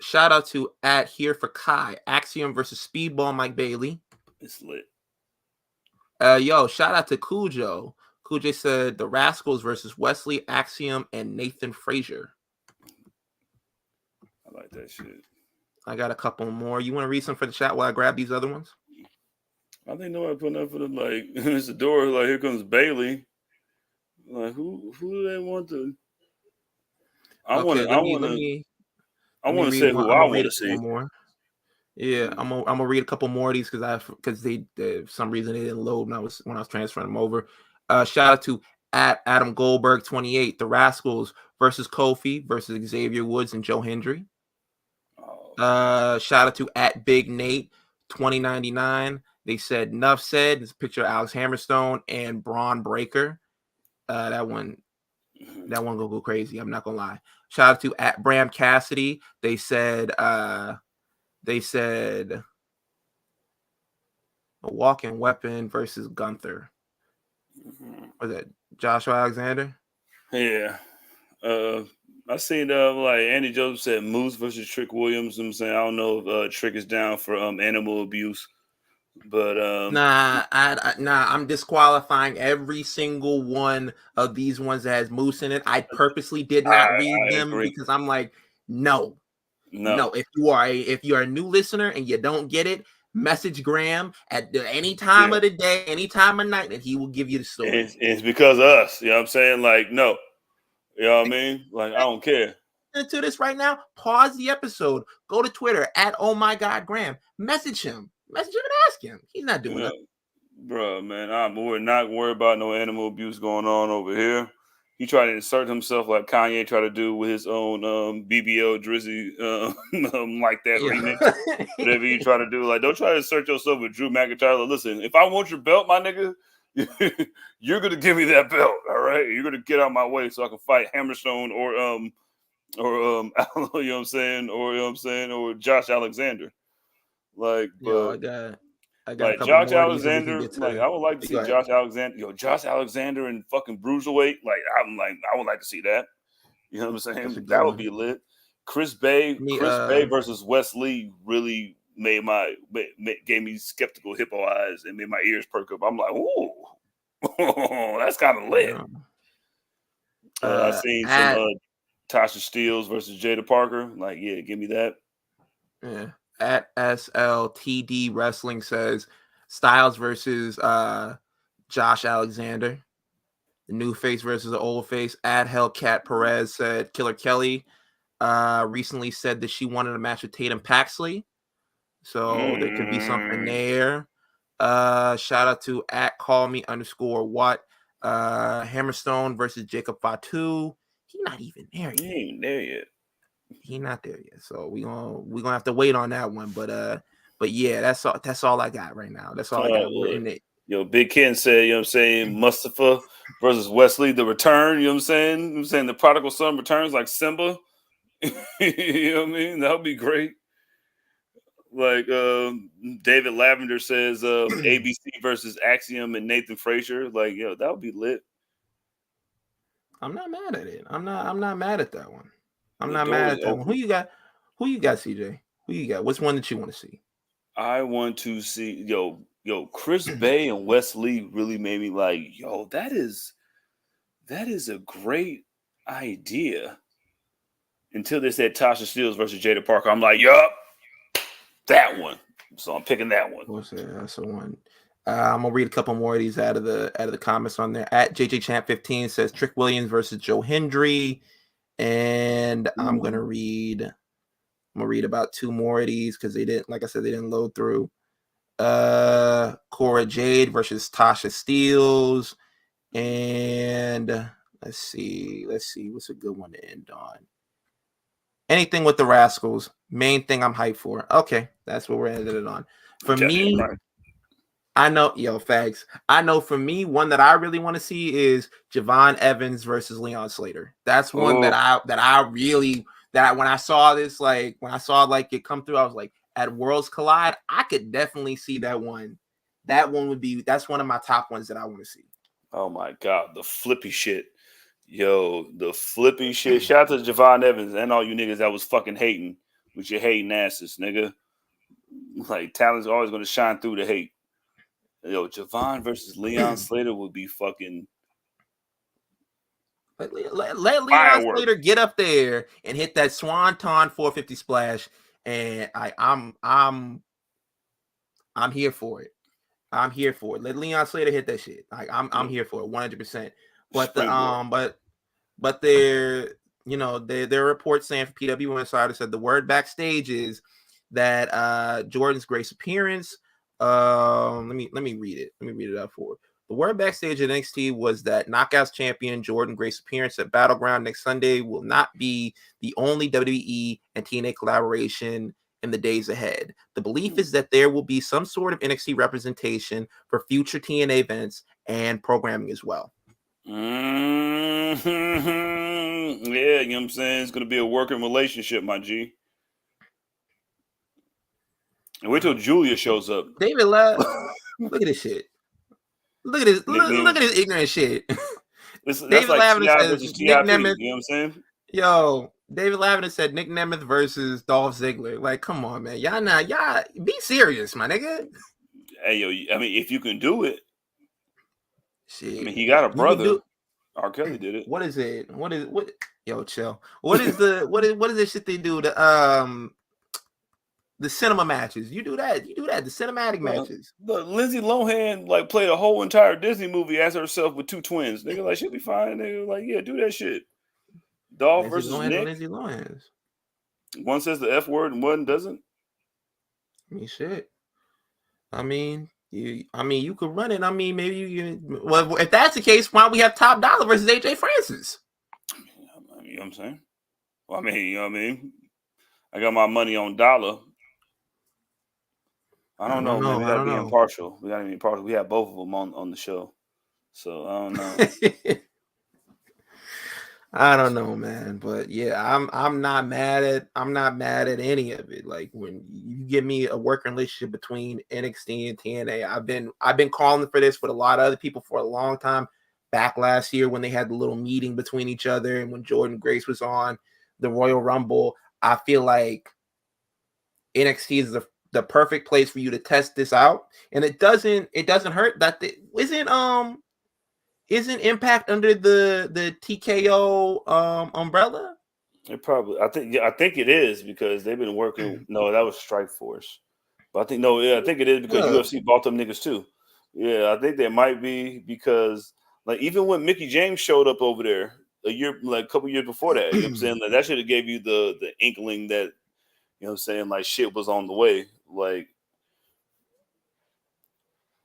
Shout out to @Here for Kai, Axiom versus Speedball Mike Bailey. It's lit. Yo, shout out to Cujo. Cujo said the Rascals versus Wesley, Axiom, and Nathan Frazier. I like that shit. I got a couple more. You want to read some for the chat while I grab these other ones? I think nobody putting up for the it's the door. Like, here comes Bailey. Like, who do they want to? I want to say who I want to see. More. Yeah, I'm gonna read a couple more of these because they some reason they didn't load when I was transferring them over. Shout out to Adam Goldberg 28, the Rascals versus Kofi versus Xavier Woods and Joe Hendry. Shout out to @Big Nate 2099. They said enough said. This picture of Alex Hammerstone and Braun Breaker. That one gonna go crazy. I'm not gonna lie. Shout out to @Bram Cassidy. They said a walking weapon versus Gunther. Was that Joshua Alexander? Yeah. I seen like Andy Joseph said Moose versus Trick Williams. I'm saying I don't know if Trick is down for animal abuse, but I'm disqualifying every single one of these ones that has Moose in it. I purposely did not read them because I'm like, no. If you are a new listener and you don't get it, message Graham at any time of the day, any time of night, and he will give you the story. It's because of us. You know what I'm saying? Like, no. You know what I mean? Like, I don't care. To this right now, pause the episode. Go to Twitter @OhMyGodGraham. Message him and ask him. He's not doing that. Bro, man, we're not worried about no animal abuse going on over here. he tried to insert himself like Kanye tried to do with his own BBL Drizzy like that remix. Whatever you try to do, like don't try to insert yourself with Drew McIntyre. Like, listen, if I want your belt, my nigga, you're gonna give me that belt. All right, you're gonna get out my way so I can fight Hammerstone or you know what I'm saying, or Josh Alexander. Like, Yo, but I got a like couple Josh more of these, and we can Alexander, get like to. I would like to see Go ahead. Josh Alexander. Josh Alexander and fucking Bruiserweight. I would like to see that. You know what I'm That's a saying? good That would one. be lit. Chris Bay versus Wes Lee really gave me skeptical hippo eyes and made my ears perk up. I'm like, ooh, that's kind of lit. I seen some Tasha Steelz versus Jada Parker. Like, yeah, give me that. Yeah. At SLTD Wrestling says Styles versus Josh Alexander. The new face versus the old face. At Hellcat Perez said Killer Kelly recently said that she wanted a match with Tatum Paxley. So there could be something there. Shout out to at call me _what. Hammerstone versus Jacob Fatu. He's not even there yet. He ain't there yet. He's not there yet. So we're gonna have to wait on that one. But yeah, that's all I got right now. That's all I got written it. Yo, Big Ken said, you know what I'm saying, Mustafa versus Wesley, the return, you know what I'm saying? I'm saying the prodigal son returns like Simba. You know what I mean? That would be great. Like David Lavender says ABC versus Axiom and Nathan Frazier. Like, yo, that would be lit. I'm not mad at it. I'm not mad at that one. I'm not mad at that one. Who you got, CJ? Who you got? What's one that you want to see? I want to see Chris Bay and Wes Lee really made me like, yo, that is a great idea. Until they said Tasha Steelz versus Jada Parker, I'm like, yup, that one. So I'm picking that one. That's the one. I'm gonna read a couple more of these out of the comments on there. At JJ Champ 15 says Trick Williams versus Joe Hendry, and I'm gonna read about two more of these because they didn't, like I said, they didn't load through. Cora Jade versus Tasha Steelz, and let's see what's a good one to end on. Anything with the Rascals. Main thing I'm hyped for. Okay, that's what we're ending it on. For me, right. I know, facts. I know for me, one that I really want to see is Javon Evans versus Leon Slater. That's one that I really when I saw this, like when I saw like it come through, I was like, at Worlds Collide, I could definitely see that one. That's one of my top ones that I want to see. Oh my God, the flippy shit. Yo, the flippy shit. Shout out to Javon Evans and all you niggas that was fucking hating with your hating asses, nigga. Like, talent's always going to shine through the hate. Yo, Javon versus Leon Slater would be fucking. Let Leon Slater get up there and hit that Swanton 450 splash, and I'm here for it. I'm here for it. Let Leon Slater hit that shit. Like I'm here for it 100%. But but there are reports saying for PW Insider said the word backstage is that Jordynne Grace appearance. Let me read it. Let me read it out for. The word backstage at NXT was that Knockouts champion Jordynne Grace appearance at Battleground next Sunday will not be the only WWE and TNA collaboration in the days ahead. The belief is that there will be some sort of NXT representation for future TNA events and programming as well. Mm-hmm. Yeah, you know what I'm saying? It's going to be a working relationship, my G. And wait till Julia shows up. David Love, look at this shit. Look at this. Look at this ignorant shit. David like Lavender says Nick Nemeth. You know what I'm saying? Yo, David Lavender said Nick Nemeth versus Dolph Ziggler. Like, come on, man. Y'all be serious, my nigga. Hey, yo, I mean, if you can do it. Shit. I mean, he got a brother. R. Kelly did it. What is it? What? Yo, chill. What is what is this shit they do? The cinema matches. You do that. The cinematic matches. Look, Lindsay Lohan like played a whole entire Disney movie as herself with two twins. Nigga, like she'll be fine. Nigga, like yeah, do that shit. Dolph versus Nick. Lindsay Lohan. One says the F word and one doesn't. I mean, shit. I mean, You could run it. I mean, maybe you can. Well, if that's the case, why don't we have Top Dollar versus AJ Francis? You know what I'm saying? Well, I mean, you know what I mean? I got my money on Dollar. I don't know, man. We gotta be impartial. We gotta be impartial. We have both of them on the show, so I don't know. I don't know, man, but yeah, I'm not mad at any of it. Like when you give me a working relationship between NXT and TNA, I've been calling for this with a lot of other people for a long time. Back last year when they had the little meeting between each other, and when Jordynne Grace was on the Royal Rumble, I feel like NXT is the perfect place for you to test this out, and it doesn't hurt that isn't Impact under the TKO umbrella? It probably. I think it is because they've been working. No, that was Strikeforce. But I think I think it is because UFC bought them niggas too. Yeah, I think they might be because like even when Mickey James showed up over there a couple years before that, you know what I'm saying? Like that should have gave you the inkling that, you know what I'm saying, like shit was on the way. Like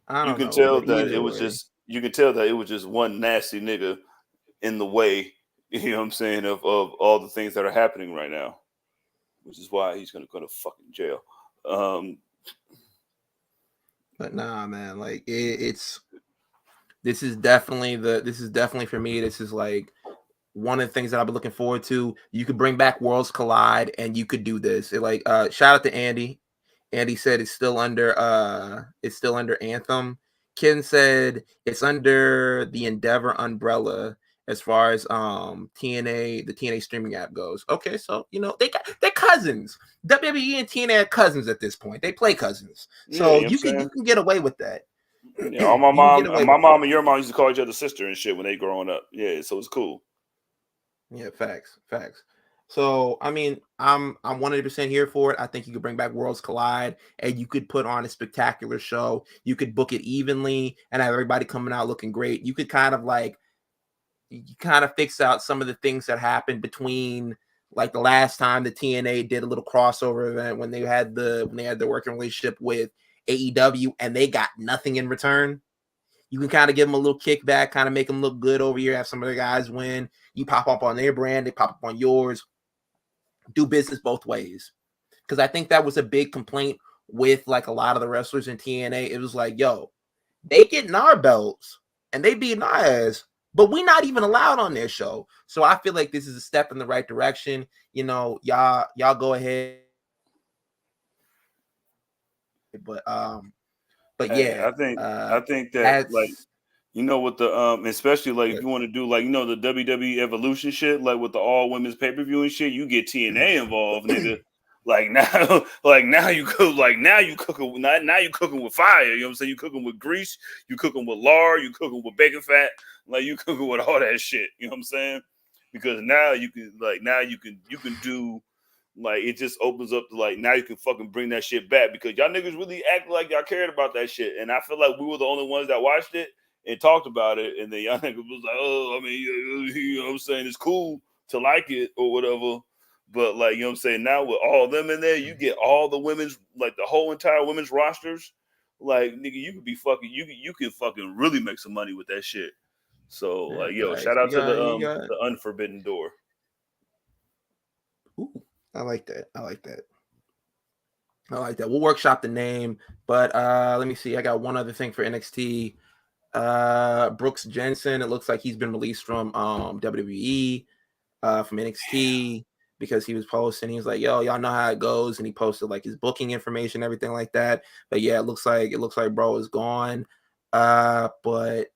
I don't know. You can tell that it was just one nasty nigga in the way, you know what I'm saying, of all the things that are happening right now, which is why he's gonna go to fucking jail. But nah, man, like this is definitely for me. This is like one of the things that I've been looking forward to. You could bring back Worlds Collide, and you could do this. Shout out to Andy. Andy said it's still under Anthem. Ken said it's under the Endeavor umbrella as far as TNA, the TNA streaming app goes. Okay, so they're cousins. WWE and TNA are cousins at this point. They play cousins. So you can get away with that. Yeah, all my mom and your mom used to call each other sister and shit when they growing up. Yeah, so it's cool. Yeah, facts. So I mean, I'm 100% here for it. I think you could bring back Worlds Collide, and you could put on a spectacular show. You could book it evenly and have everybody coming out looking great. You could kind of fix out some of the things that happened between like the last time the TNA did a little crossover event when they had the working relationship with AEW and they got nothing in return. You can kind of give them a little kickback, kind of make them look good over here, have some of the guys win. You pop up on their brand, they pop up on yours. Do business both ways. Because I think that was a big complaint with like a lot of the wrestlers in TNA. It was like, yo, they getting our belts and they beating our ass, but we're not even allowed on their show. So I feel like this is a step in the right direction. Y'all go ahead. But yeah, I think that like with the especially like if you want to do like the WWE Evolution shit, like with the all women's pay-per-view and shit, you get TNA involved, nigga. Now you cooking with fire. You know what I'm saying? You cooking with grease, you cooking with lard, you cooking with bacon fat, like you cooking with all that shit. You know what I'm saying? Because now you can do. Like it just opens up to like now you can fucking bring that shit back because y'all niggas really act like y'all cared about that shit, and I feel like we were the only ones that watched it and talked about it, and then y'all niggas was like, oh, I mean, you know what I'm saying, it's cool to like it or whatever, but like you know what I'm saying, now with all of them in there, you get all the women's like the whole entire women's rosters, like nigga, you could be fucking you can fucking really make some money with that shit. So like shout out to the Unforbidden Door. Ooh. I like that. We'll workshop the name, but let me see. I got one other thing for NXT. Brooks Jensen. It looks like he's been released from WWE, from NXT because he was posting. He was like, "Yo, y'all know how it goes," and he posted like his booking information, everything like that. But yeah, it looks like bro is gone. But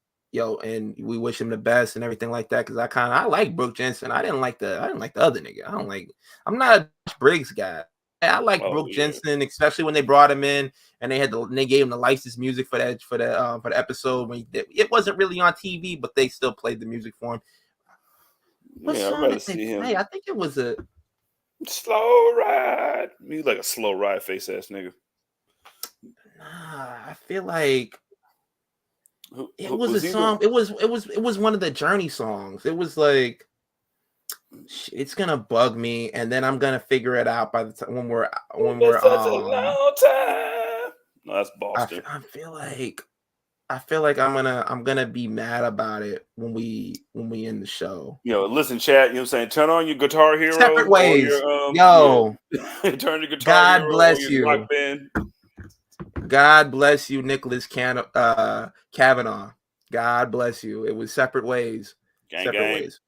and we wish him the best and everything like that because I like Brooke Jensen. I didn't like the other nigga. I'm not a Briggs guy. I like Brooke Jensen, especially when they brought him in and they gave him the licensed music for the episode when it wasn't really on TV, but they still played the music for him. I'd rather see him. I think it was a Slow Ride. He's like a slow ride face ass nigga. Nah, I feel like it was a song. It was one of the Journey songs. It was like it's gonna bug me, and then I'm gonna figure it out by the time when we're such a long time. No, that's Boston. I feel like I'm gonna be mad about it when we end the show. Listen, chat. You know what I'm saying? Turn on your Guitar Hero. Separate ways. Or Yo. Turn your Guitar God Hero bless or your you. Rock Band. God bless you, Nicholas Kavanaugh. God bless you. It was separate ways. Gang. Ways.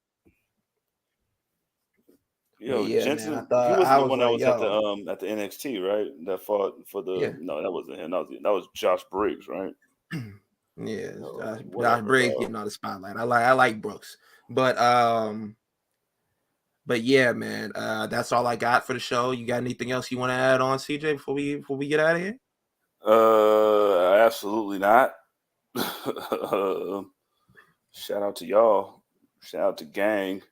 Jensen, man, he wasn't the one that like, was at the NXT, right? That fought for the no, that wasn't him. That was Josh Briggs, right? Yeah, Josh Briggs getting all the spotlight. I like Brooks, but yeah, man, that's all I got for the show. You got anything else you want to add on, CJ, before we get out of here? Absolutely not. Shout out to y'all. Shout out to gang.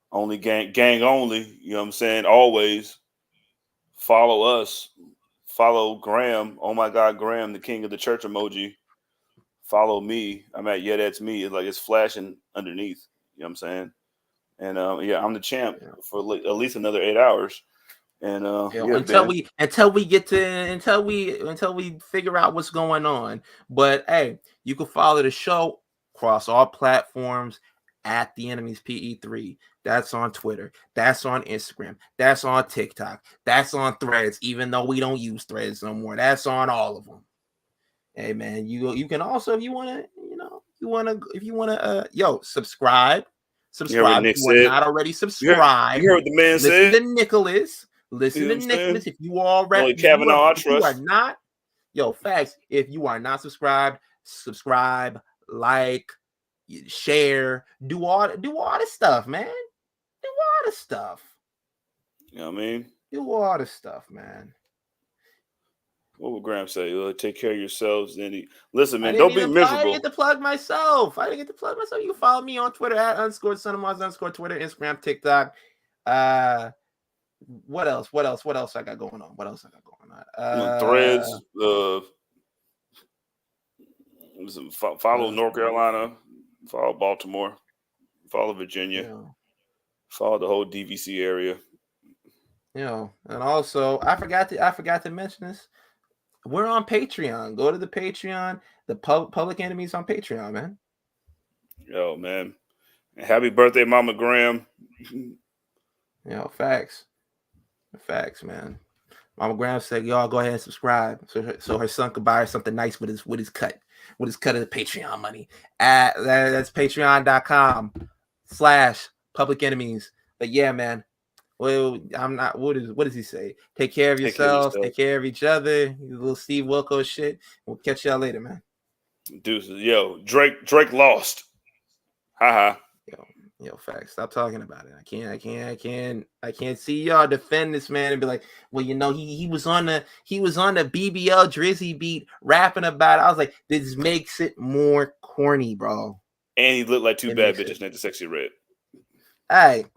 Only gang only. You know what I'm saying? Always follow us. Follow Graham. Oh my God, Graham, the king of the church emoji. Follow me. I'm at that's me. It's flashing underneath. You know what I'm saying? And I'm the champ for at least another 8 hours. And until we figure out what's going on. But hey, you can follow the show across all platforms at The Enemy's PE3. That's on Twitter. That's on Instagram. That's on TikTok. That's on Threads, even though we don't use Threads no more. That's on all of them. Hey man, you can also, if you wanna subscribe. Subscribe if you are not already subscribed. You heard what the man said. Listen to Nicholas. If you already if you are not, facts. If you are not subscribed, subscribe, like, share, do all the stuff, man. Do all the stuff. You know what I mean? Do all the stuff, man. What would Graham say? Take care of yourselves. Listen, man, don't be miserable. I didn't get to plug myself. You can follow me on Twitter at @_SonOfMars_Twitter, Instagram, TikTok. What else I got going on? Threads. Follow North Carolina. Follow Baltimore. Follow Virginia. Follow the whole DVC area. And also I forgot to mention this. We're on Patreon. Go to the Patreon. The Public Enemies on Patreon, man. Yo, man. Happy birthday, Mama Graham. Facts, man. Mama Graham said, y'all go ahead and subscribe so her son could buy her something nice with his cut of the Patreon money. That's patreon.com/Public Enemies. But yeah, man. Well, I'm not. What does he say? Take care of yourselves. Take care of each other. Little Steve Wilco shit. We'll catch y'all later, man. Deuces. Yo, Drake lost. Haha. Yo, facts. Stop talking about it. I can't see y'all defend this man and be like, well, he was on the BBL Drizzy beat rapping about it. I was like, this makes it more corny, bro. And he looked like two bad bitches named the Sexy Red. All right.